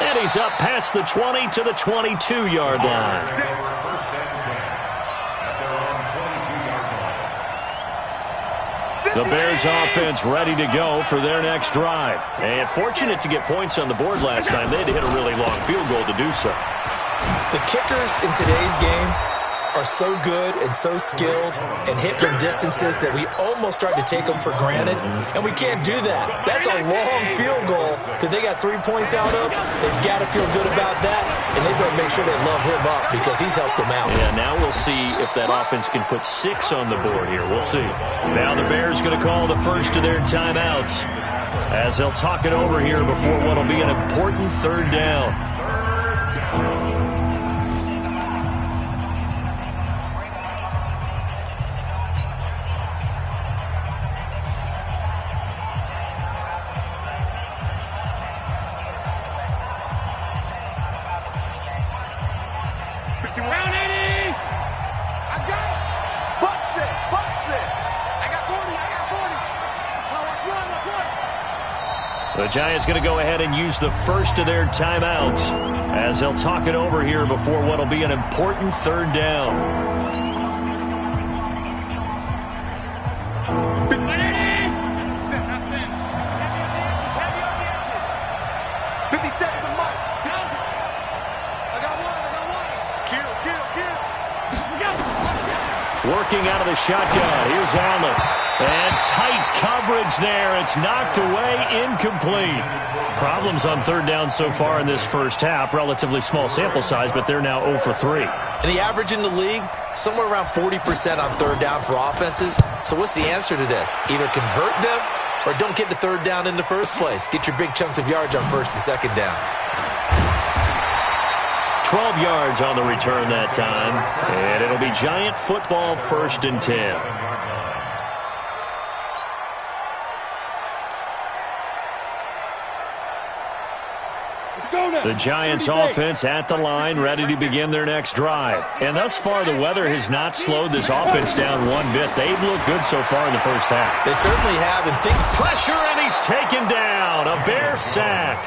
And he's up past the 20 to the 22-yard line. The Bears offense ready to go for their next drive. And fortunate to get points on the board last time. They had to hit a really long field goal to do so. The kickers in today's game are so good and so skilled and hit from distances that we almost start to take them for granted, and we can't do that. That's a long field goal that they got 3 points out of. They've got to feel good about that, and they've got to make sure they love him up because he's helped them out. Yeah, now we'll see if that offense can put 6 on the board here. We'll see. Now the Bears going to call the first of their timeouts as they'll talk it over here before what will be an important third down. The Giants going to go ahead and use the first of their timeouts as they'll talk it over here before what will be an important third down. Working out of the shotgun. Here's Allen. And tight coverage there. It's knocked away, incomplete. Problems on third down so far in this first half. Relatively small sample size, but they're now 0 for 3. And the average in the league, somewhere around 40% on third down for offenses. So what's the answer to this? Either convert them or don't get to third down in the first place. Get your big chunks of yards on first and second down. 12 yards on the return that time. And it'll be Giant football, 1st and 10. The Giants offense at the line, ready to begin their next drive. And thus far, the weather has not slowed this offense down one bit. They've looked good so far in the first half. They certainly have. And think pressure, and he's taken down. A Bear sack.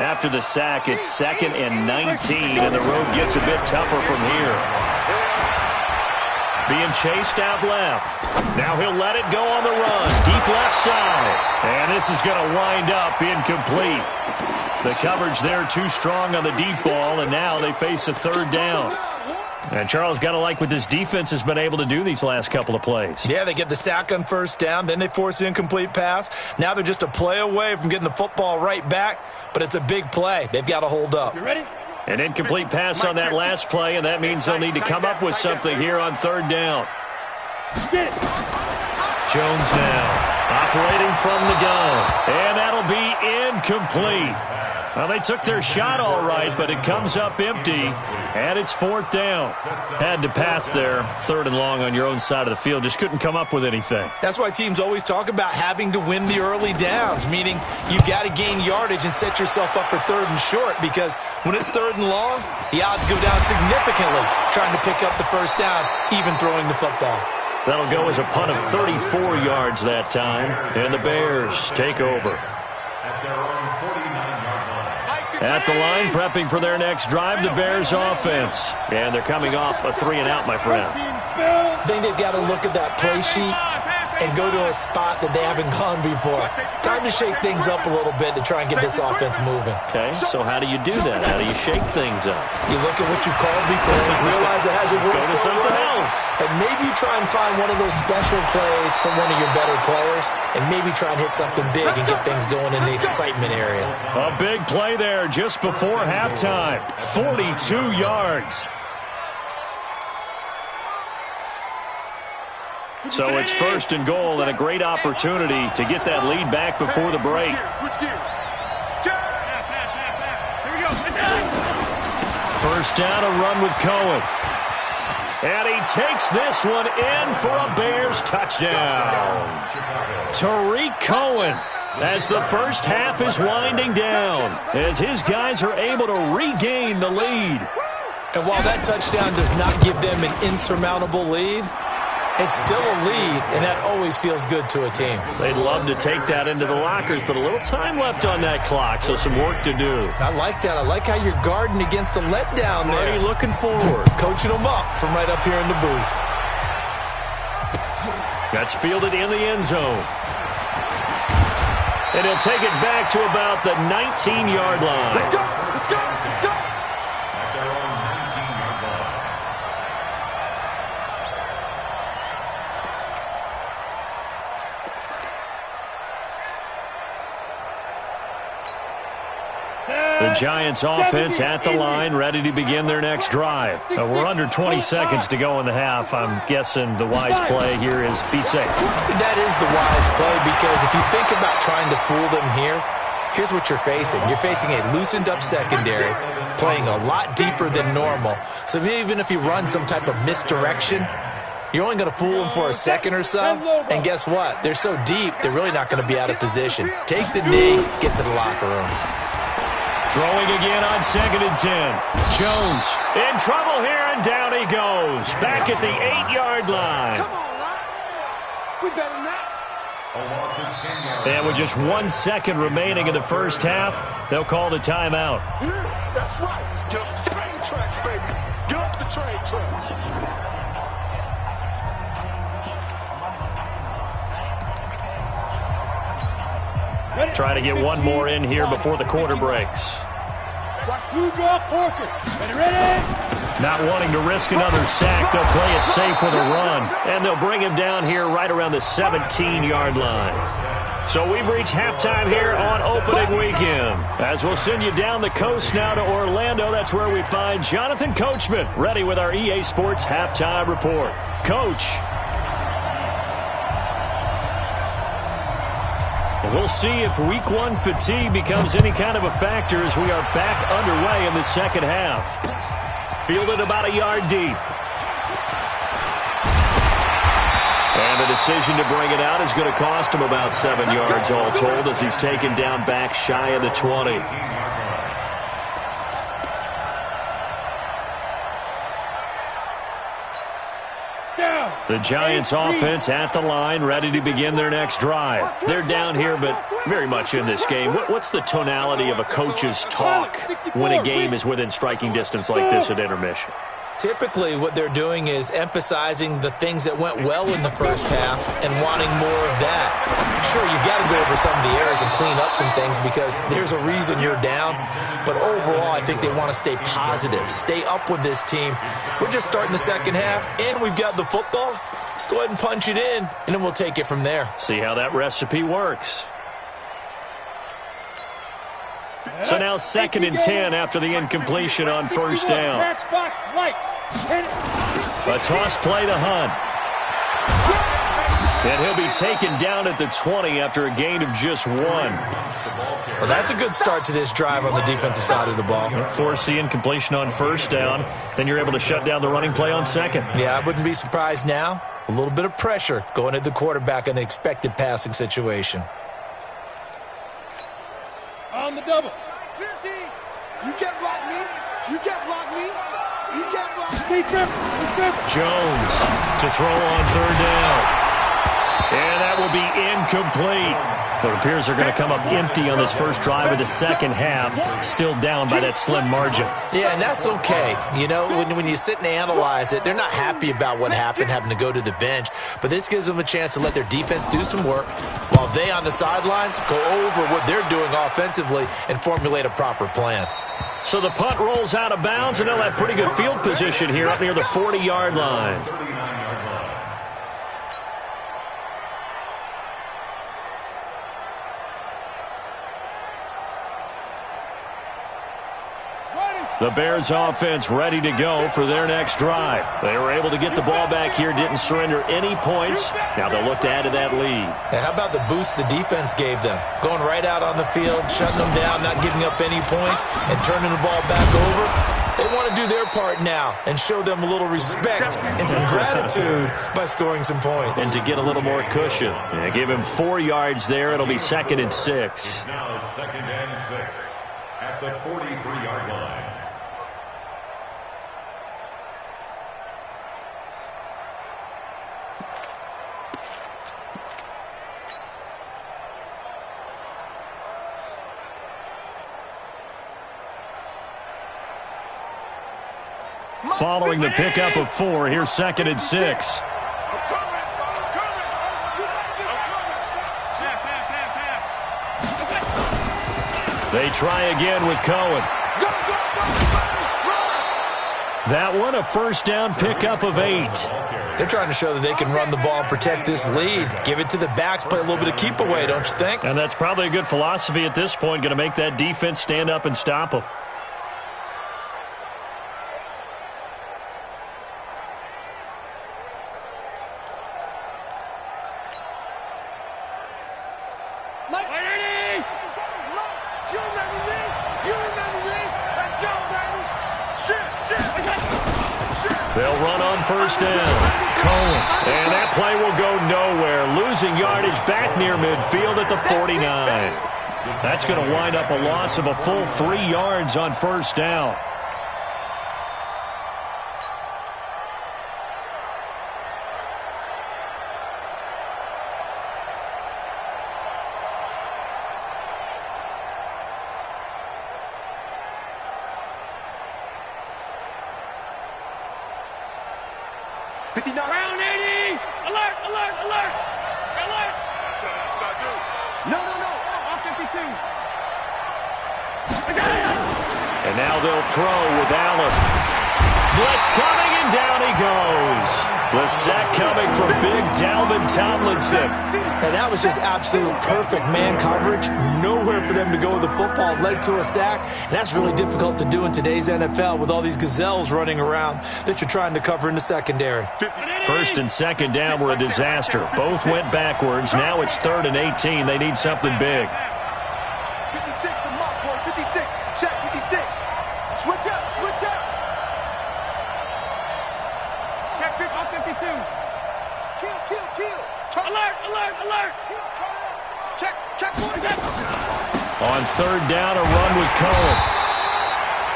After the sack, it's 2nd and 19, and the road gets a bit tougher from here. Being chased out left. Now he'll let it go on the run. Deep left side. And this is going to wind up incomplete. The coverage there too strong on the deep ball, and now they face a third down. And Charles, got to like what this defense has been able to do these last couple of plays. Yeah, they get the sack on first down, then they force the incomplete pass. Now they're just a play away from getting the football right back, but it's a big play. They've got to hold up. You ready? An incomplete pass on that last play, and that means they'll need to come up with something here on third down. Jones now operating from the gun, and that'll be incomplete. Well, they took their shot all right, but it comes up empty, and it's 4th down. Had to pass there, 3rd and long on your own side of the field. Just couldn't come up with anything. That's why teams always talk about having to win the early downs, meaning you've got to gain yardage and set yourself up for 3rd and short, because when it's 3rd and long, the odds go down significantly trying to pick up the first down, even throwing the football. That'll go as a punt of 34 yards that time, and the Bears take over. At the line, prepping for their next drive, the Bears offense. And thee coming off a 3-and-out, my friend. I think they've got to look at that play sheet and go to a spot that they haven't gone before. Time to shake things up a little bit to try and get this offense moving. Okay, so how do you do that? How do you shake things up? You look at what you called before, realize it hasn't worked. Go to something else. And maybe you try and find one of those special plays from one of your better players, and maybe try and hit something big and get things going in the excitement area. A big play there just before halftime. 42 yards. So it's 1st and goal and a great opportunity to get that lead back before the break. First down, a run with Cohen. And he takes this one in for a Bears touchdown. Tariq Cohen, as the first half is winding down, as his guys are able to regain the lead. And while that touchdown does not give them an insurmountable lead, it's still a lead, and that always feels good to a team. They'd love to take that into the lockers, but a little time left on that clock, so some work to do. I like that. I like how you're guarding against a letdown there. Already looking forward. Coaching them up from right up here in the booth. That's fielded in the end zone. And he'll take it back to about the 19-yard line. Let's go! Let's go! Let's go! The Giants offense at the line, ready to begin their next drive. We're under 20 seconds to go in the half. I'm guessing the wise play here is be safe. That is the wise play, because if you think about trying to fool them here, here's what you're facing. You're facing a loosened up secondary, playing a lot deeper than normal. So even if you run some type of misdirection, you're only going to fool them for a second or so. And guess what? They're so deep, they're really not going to be out of position. Take the knee, get to the locker room. Throwing again on 2nd and 10. Jones in trouble here, and down he goes. Back at the 8-yard line. Come on, Ryan. We better not. And with just 1 second remaining in the first half, they'll call the timeout. Yeah, that's right. Get off the train tracks, baby. Get off the train tracks. Try to get one more in here before the quarter breaks. Not wanting to risk another sack, they'll play it safe with a run. And they'll bring him down here right around the 17-yard line. So we've reached halftime here on opening weekend. As we'll send you down the coast now to Orlando, that's where we find Jonathan Coachman, ready with our EA Sports halftime report. Coach. We'll see if week 1 fatigue becomes any kind of a factor as we are back underway in the second half. Fielded about a yard deep. And the decision to bring it out is going to cost him about 7 yards all told, as he's taken down back shy of the 20. The Giants offense at the line, ready to begin their next drive. They're down here, but very much in this game. What's the tonality of a coach's talk when a game is within striking distance like this at intermission? Typically, what they're doing is emphasizing the things that went well in the first half and wanting more of that. Sure, you've got to go over some of the errors and clean up some things because there's a reason you're down. But overall, I think they want to stay positive, stay up with this team. We're just starting the second half, and we've got the football. Let's go ahead and punch it in, and then we'll take it from there. See how that recipe works. So now 2nd and 10 after the incompletion on first down. A toss play to Hunt. And he'll be taken down at the 20 after a gain of just 1. Well, that's a good start to this drive on the defensive side of the ball. Force the incompletion on first down. Then you're able to shut down the running play on second. Yeah, I wouldn't be surprised now. A little bit of pressure going at the quarterback in an expected passing situation. On the double. You can't block me. You can't block me. You can't block me. Jones to throw on third down. And that will be incomplete. It appears they're going to come up empty on this first drive of the second half, still down by that slim margin. Yeah, and that's okay. You know, when you sit and analyze it, they're not happy about what happened, having to go to the bench. But this gives them a chance to let their defense do some work while they on the sidelines go over what they're doing offensively and formulate a proper plan. So the punt rolls out of bounds, and they'll have pretty good field position here up near the 40-yard line. The Bears offense ready to go for their next drive. They were able to get the ball back here, didn't surrender any points. Now they'll look to add to that lead. And how about the boost the defense gave them? Going right out on the field, shutting them down, not giving up any points, and turning the ball back over. They want to do their part now and show them a little respect and some gratitude by scoring some points. And to get a little more cushion. Yeah, give him 4 yards there. It'll be 2nd and 6. Now 2nd and 6 at the 43-yard line. Following the pickup of 4, here's 2nd and 6. They try again with Cohen. That one, a first down pickup of 8. They're trying to show that they can run the ball and protect this lead. Give it to the backs, play a little bit of keep away, don't you think? And that's probably a good philosophy at this point, going to make that defense stand up and stop them. They'll run on first down. Cohen. And that play will go nowhere. Losing yardage back near midfield at the 49. That's going to wind up a loss of a full 3 yards on first down. Round 80! Alert, alert, alert! Alert! No. Off 52. And now they'll throw with Allen. Blitz coming, and down he goes. The sack coming from big Dalvin Tomlinson. And that was just absolute perfect man coverage. Nowhere for them to go with the football. Led to a sack. And that's really difficult to do in today's NFL with all these gazelles running around that you're trying to cover in the secondary. First and second down were a disaster. Both went backwards. Now it's 3rd and 18. They need something big. 56, the mark, boy. 56. Check 56. Switch up. Check off 52. Kill. Alert. Check. On 3rd down, a run with Cohen.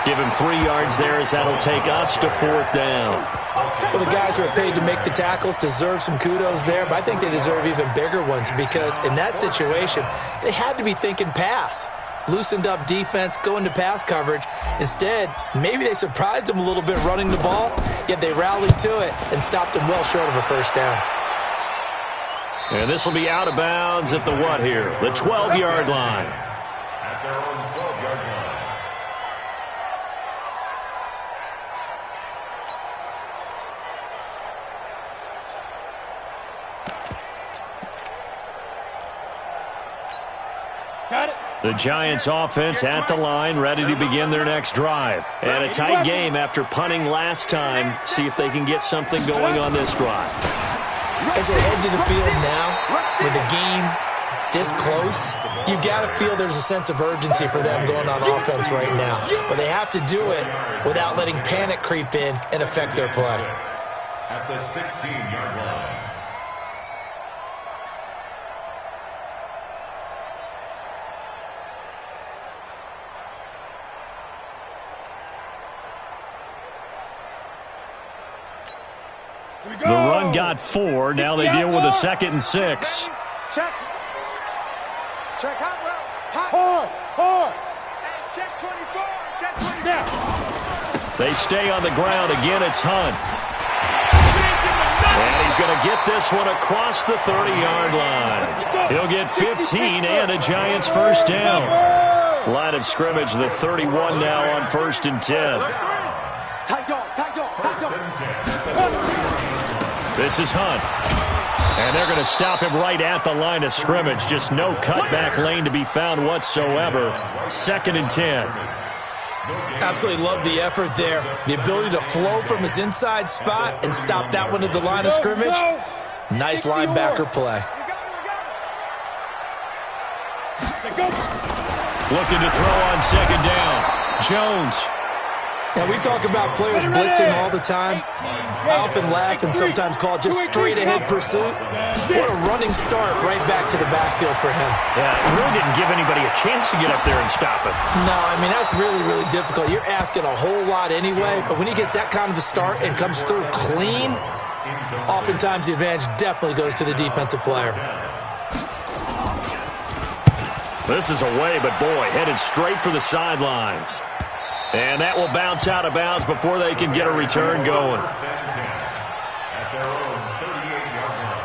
Give him 3 yards there as that'll take us to 4th down. Well, the guys who are paid to make the tackles deserve some kudos there, but I think they deserve even bigger ones because in that situation, they had to be thinking pass. Loosened up defense, going to pass coverage. Instead, maybe they surprised them a little bit running the ball, yet they rallied to it and stopped them well short of a first down. And this will be out of bounds at the what here? The 12-yard line. At their own 12-yard line. Got it. The Giants offense at the line, ready to begin their next drive. And a tight game after punting last time. See if they can get something going on this drive. As they head to the field now, with the game this close, you've got to feel there's a sense of urgency for them going on offense right now. But they have to do it without letting panic creep in and affect their play. At the 16-yard line. The run got 4. Now they deal with a 2nd and 6. Check. Check hot route. Hard. And check 24. Check 24. They stay on the ground. Again, it's Hunt. And he's going to get this one across the 30-yard line. He'll get 15 and a Giants first down. Line of scrimmage, the 31 now on 1st and 10. Tight dog. This is Hunt. And they're going to stop him right at the line of scrimmage. Just no cutback lane to be found whatsoever. 2nd and 10. Absolutely love the effort there. The ability to flow from his inside spot and stop that one at the line of scrimmage. Nice linebacker play. Looking to throw on 2nd down. Jones. Now, we talk about players blitzing all the time. I often laugh and sometimes call it just straight-ahead pursuit. What a running start right back to the backfield for him. Yeah, it really didn't give anybody a chance to get up there and stop it. No, I mean, that's really, really difficult. You're asking a whole lot anyway, but when he gets that kind of a start and comes through clean, oftentimes the advantage definitely goes to the defensive player. This is away, but boy, headed straight for the sidelines. And that will bounce out of bounds before they can get a return going. At their own 38-yard line.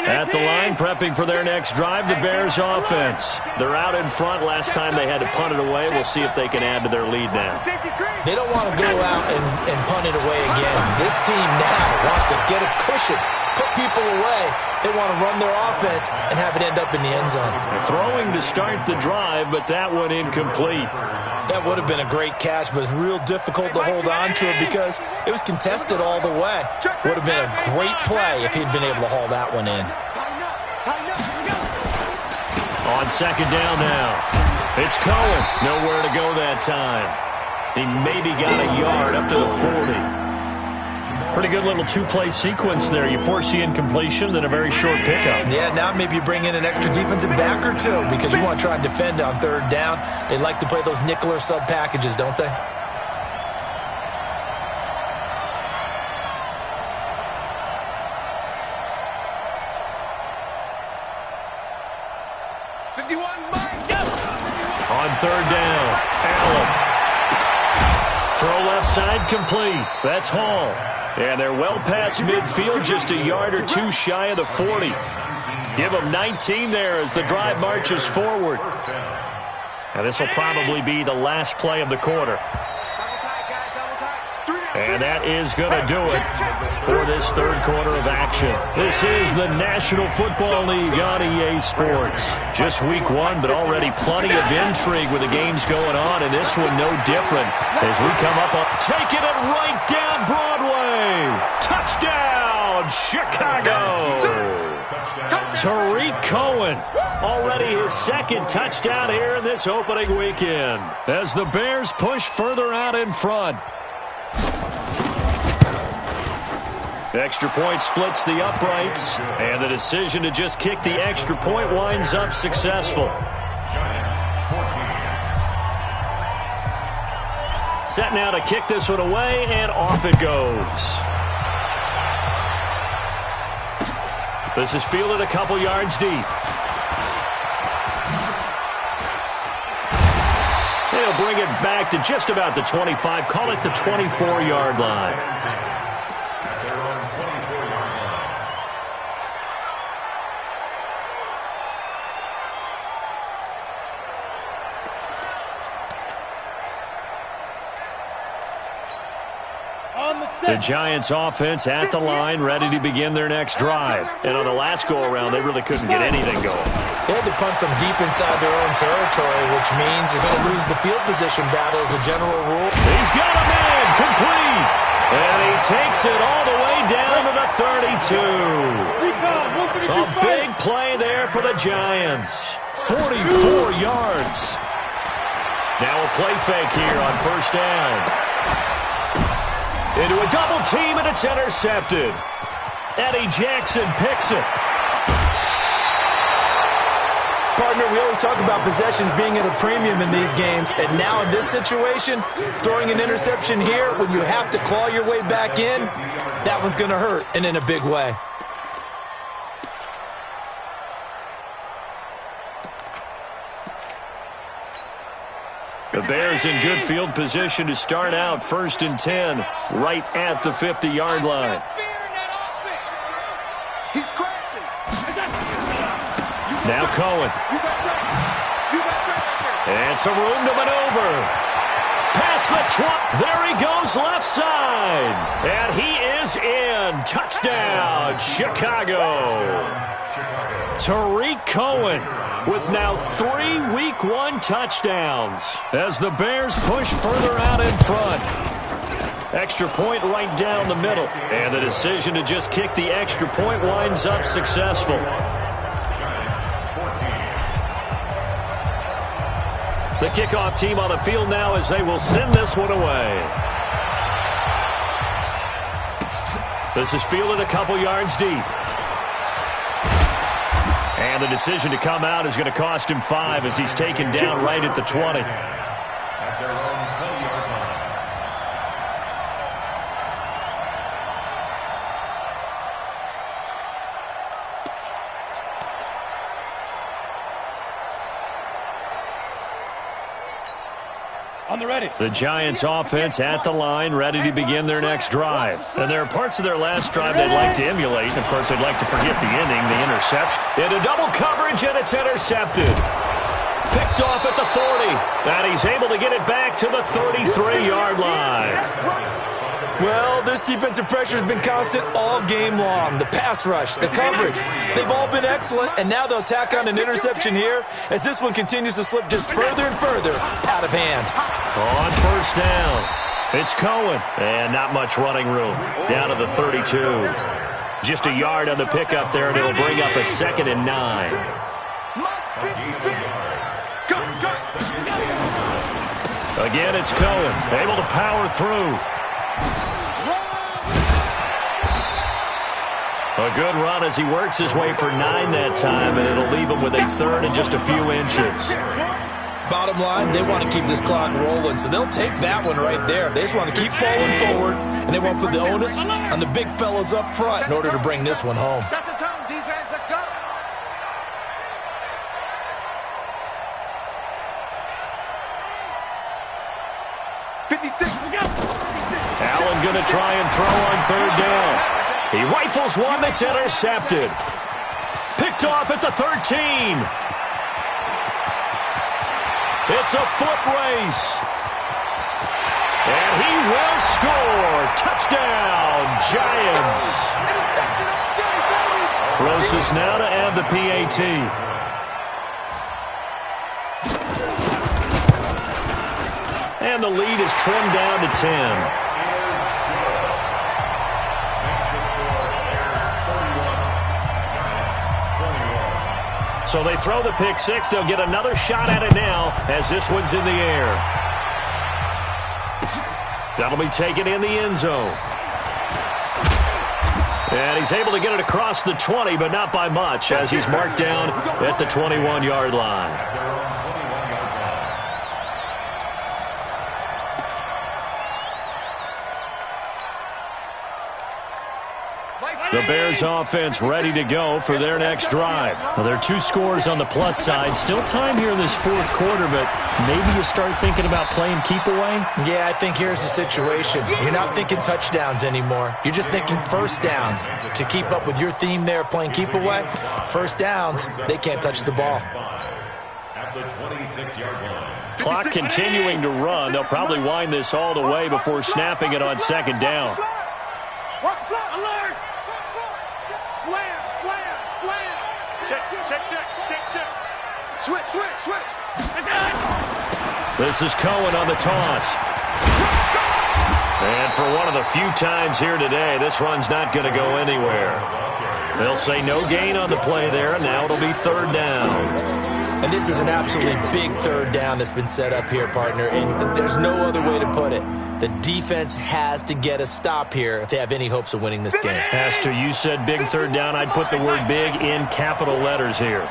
At the line, prepping for their next drive, the Bears offense. They're out in front. Last time they had to punt it away. We'll see if they can add to their lead now. They don't want to go out and punt it away again. This team now wants to get a cushion, put people away. They want to run their offense and have it end up in the end zone. Throwing to start the drive, but that one incomplete. That would have been a great catch, but it was real difficult to hold on to it because it was contested all the way. Would have been a great play if he'd been able to haul that one in. On 2nd down now. It's Cohen. Nowhere to go that time. He maybe got a yard up to the 40. Pretty good little two-play sequence there. You force the incompletion, then a very short pickup. Yeah, now maybe you bring in an extra defensive back or two because you want to try and defend on 3rd down. They like to play those nickel or sub packages, don't they? On 3rd down, Allen. Throw left side complete. That's Hall. And they're well past midfield, just a yard or two shy of the 40. Give them 19 there as the drive marches forward. And this will probably be the last play of the quarter. And that is going to do it for this 3rd quarter of action. This is the National Football League on EA Sports. Just week 1, but already plenty of intrigue with the games going on, and this one no different as we come up on taking it right down Broadway. Touchdown, Chicago. Tariq Cohen, already his 2nd touchdown here in this opening weekend as the Bears push further out in front. Extra point splits the uprights, and the decision to just kick the extra point winds up successful. Set now to kick this one away, and off it goes. This is fielded a couple yards deep. They'll bring it back to just about the 25, call it the 24-yard line. On the The Giants offense at the line, ready to begin their next drive. And on the last go-around, they really couldn't get anything going. They had to punt from deep inside their own territory, which means they're going to lose the field position battle as a general rule. He's got a man, complete. And he takes it all the way down to the 32. A big play there for the Giants. 44 yards. Now a play fake here on first down. Into a double team, and it's intercepted. Eddie Jackson picks it. Partner, we always talk about possessions being at a premium in these games, and now in this situation, throwing an interception here when you have to claw your way back in, that one's going to hurt, and in a big way. The Bears in good field position to start out 1st and 10, right at the 50-yard line. Now Cohen. And some room to maneuver. Past the 20. There he goes left side. And he is in. Touchdown, Chicago. Tariq Cohen with now 3 Week 1 touchdowns as the Bears push further out in front. Extra point right down the middle. And the decision to just kick the extra point winds up successful. The kickoff team on the field now as they will send this one away. This is fielded a couple yards deep. And the decision to come out is going to cost him 5 as he's taken down right at the 20. At their own 20-yard line. On the ready. The Giants offense at the line, ready to begin their next drive. And there are parts of their last drive they'd like to emulate. And, of course, they'd like to forget the ending, the interception. Into double coverage, and it's intercepted. Picked off at the 40. And he's able to get it back to the 33-yard line. Well, this defensive pressure has been constant all game long. The pass rush, the coverage, they've all been excellent, and now they'll tack on an interception here as this one continues to slip just further and further out of hand. On first down, it's Cohen, and not much running room. Down to the 32. Just a yard on the pickup there, and it'll bring up a 2nd and 9. Again, it's Cohen, able to power through. A good run as he works his way for 9 that time, and it'll leave him with a 3rd and just a few inches. Bottom line, they want to keep this clock rolling, so they'll take that one right there. They just want to keep falling forward, and they want to put the onus on the big fellas up front in order to bring this one home. Set the tone, defense. Let's go. Allen going to try and throw on 3rd down. He rifles one that's intercepted. Picked off at the 13. It's a foot race. And he will score. Touchdown, Giants. Rosas now to add the PAT. And the lead is trimmed down to 10. So they throw the pick 6. They'll get another shot at it now as this one's in the air. That'll be taken in the end zone. And he's able to get it across the 20, but not by much as he's marked down at the 21-yard line. The Bears offense ready to go for their next drive. Well, there are 2 scores on the plus side. Still time here in this 4th quarter, but maybe you start thinking about playing keep away? Yeah, I think here's the situation. You're not thinking touchdowns anymore. You're just thinking first downs. To keep up with your theme there, playing keep away, first downs, they can't touch the ball. At the 26-yard line. Clock continuing to run. They'll probably wind this all the way before snapping it on 2nd down. Switch. This is Cohen on the toss. And for one of the few times here today, this run's not going to go anywhere. They'll say no gain on the play there, and now it'll be third down. And this is an absolutely big third down that's been set up here, partner, and there's no other way to put it. The defense has to get a stop here if they have any hopes of winning this game. Pastor, you said big third down. I'd put the word big in capital letters here.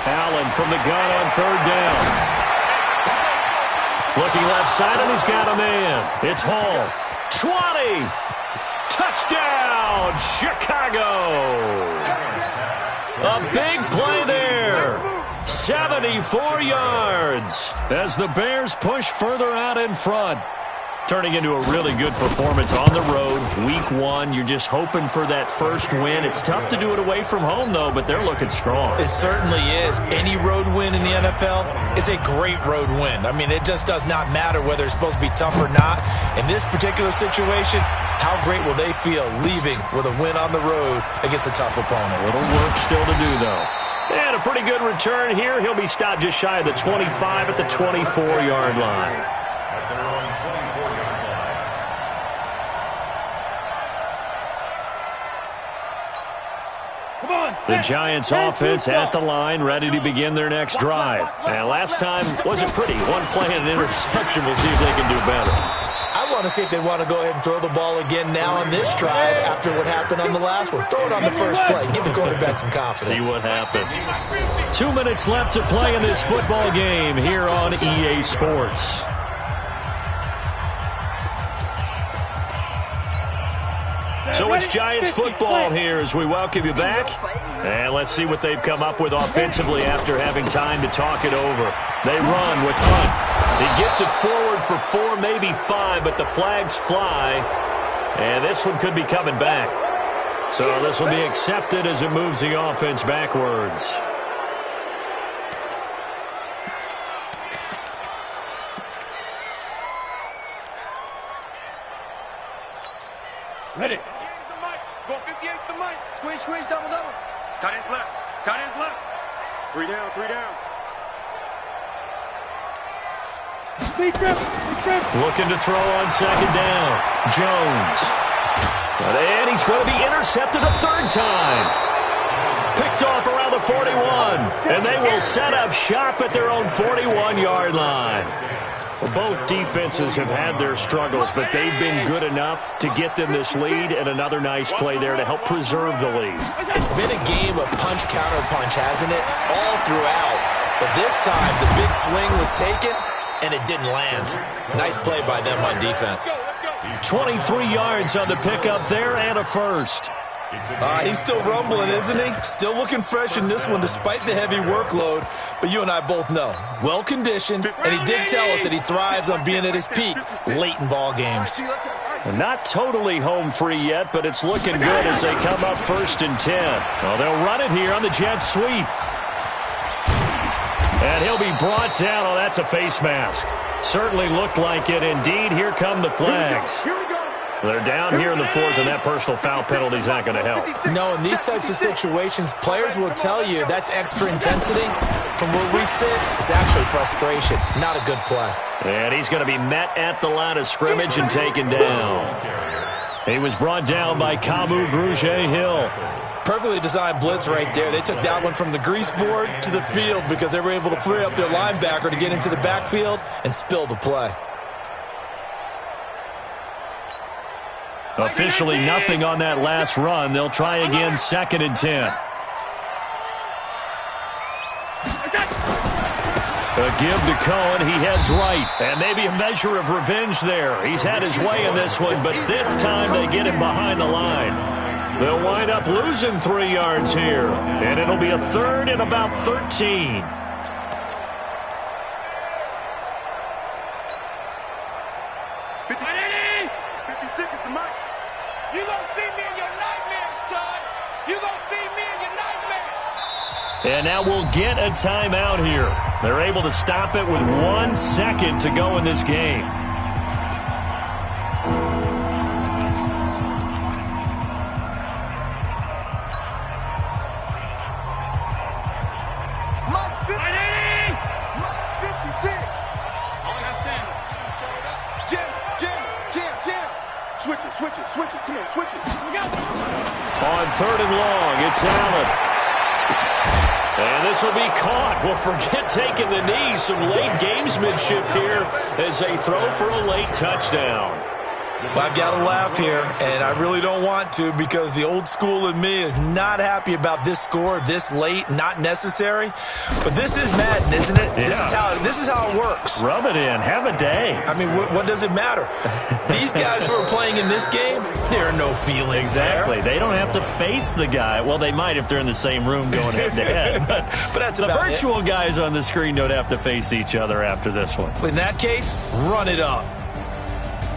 Allen from the gun on third down. Looking left side, and he's got a man. It's Hall. 20. Touchdown, Chicago. A big play there. 74 yards as the Bears push further out in front. Turning into a really good performance on the road. Week 1, you're just hoping for that first win. It's tough to do it away from home, though, but they're looking strong. It certainly is. Any road win in the NFL is a great road win. I mean, it just does not matter whether it's supposed to be tough or not. In this particular situation, how great will they feel leaving with a win on the road against a tough opponent? A little work still to do, though. And a pretty good return here. He'll be stopped just shy of the 25 at the 24-yard line. The Giants offense at the line, ready to begin their next drive. And last time wasn't pretty. One play and an interception. We'll see if they can do better. I want to see if they want to go ahead and throw the ball again now on this drive after what happened on the last one. Throw it on the first play. Give the quarterback some confidence. See what happens. 2 minutes left to play in this football game here on EA Sports. So it's Giants football here as we welcome you back. And let's see what they've come up with offensively after having time to talk it over. They run with Hunt. He gets it forward for 4, maybe 5, but the flags fly. And this one could be coming back. So this will be accepted as it moves the offense backwards. Ready. Go 58's the mic. Squeeze, double. Tight ends left. 3 down. Big grip. Looking to throw on second down. Jones. And he's going to be intercepted a third time. Picked off around the 41. And they will set up shop at their own 41-yard line. Well, both defenses have had their struggles, but they've been good enough to get them this lead, and another nice play there to help preserve the lead. It's been a game of punch-counter-punch, hasn't it? All throughout. But this time, the big swing was taken, and it didn't land. Nice play by them on defense. 23 yards on the pickup there and a first. He's still rumbling, isn't he? Still looking fresh in this one despite the heavy workload. But you and I both know, well-conditioned, and he did tell us that he thrives on being at his peak late in ball games. Not totally home free yet, but it's looking good as they come up 1st and 10. Well, they'll run it here on the jet sweep. And he'll be brought down. Oh, that's a face mask. Certainly looked like it. Indeed, here come the flags. They're down here in the 4th, and that personal foul penalty is not going to help. No, in these types of situations, players will tell you that's extra intensity. From where we sit, it's actually frustration. Not a good play. And he's going to be met at the line of scrimmage and taken down. He was brought down by Kamu Grugier-Hill. Perfectly designed blitz right there. They took that one from the grease board to the field because they were able to free up their linebacker to get into the backfield and spill the play. Officially nothing on that last run. They'll try again 2nd and 10. A give to Cohen. He heads right. And maybe a measure of revenge there. He's had his way in this one, but this time they get him behind the line. They'll wind up losing 3 yards here. And it'll be a 3rd and about 13. And now we'll get a timeout here. They're able to stop it with 1 second to go in this game. Switch it. Come on, switch it. On 3rd and long, it's Allen. And this will be caught. Well, forget taking the knee. Some late gamesmanship here as they throw for a late touchdown. Well, I've got to laugh here, and I really don't want to because the old school in me is not happy about this score this late, not necessary. But this is Madden, isn't it? Yeah. This is how it works. Rub it in. Have a day. I mean, what does it matter? These guys who are playing in this game, there are no feelings exactly. there. They don't have to face the guy. Well, they might if they're in the same room going head-to-head. But that's the about virtual guys on the screen don't have to face each other after this one. In that case, run it up.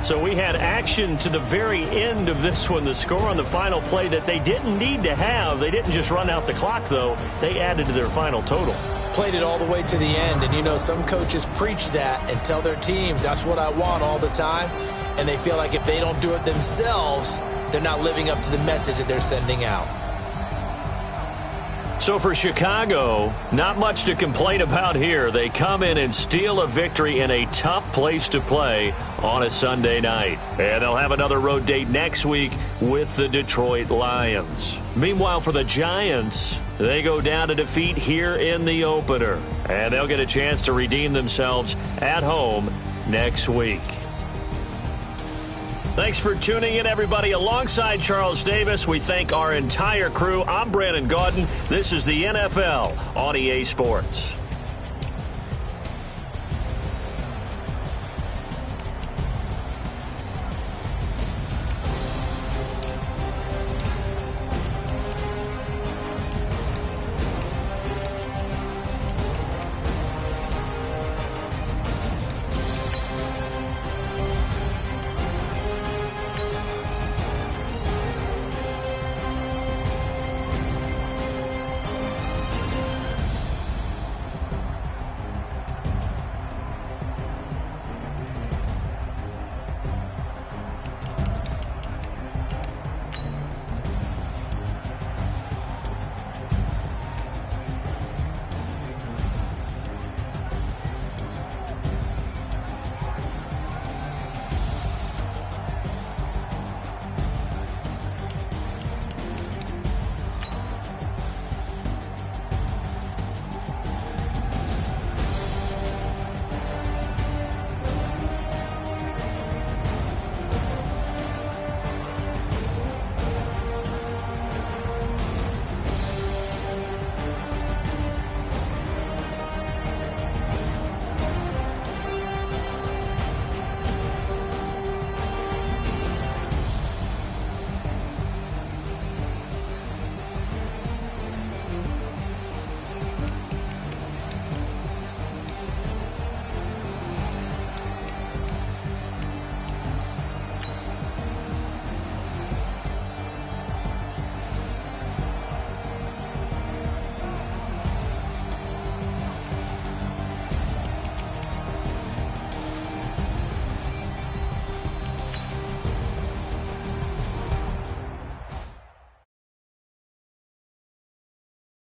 So we had action to the very end of this one. The score on the final play that they didn't need to have. They didn't just run out the clock, though. They added to their final total. Played it all the way to the end. And, you know, some coaches preach that and tell their teams, that's what I want all the time. And they feel like if they don't do it themselves, they're not living up to the message that they're sending out. So for Chicago, not much to complain about here. They come in and steal a victory in a tough place to play on a Sunday night. And they'll have another road date next week with the Detroit Lions. Meanwhile, for the Giants, they go down to defeat here in the opener. And they'll get a chance to redeem themselves at home next week. Thanks for tuning in, everybody. Alongside Charles Davis, we thank our entire crew. I'm Brandon Gaudin. This is the NFL on EA Sports.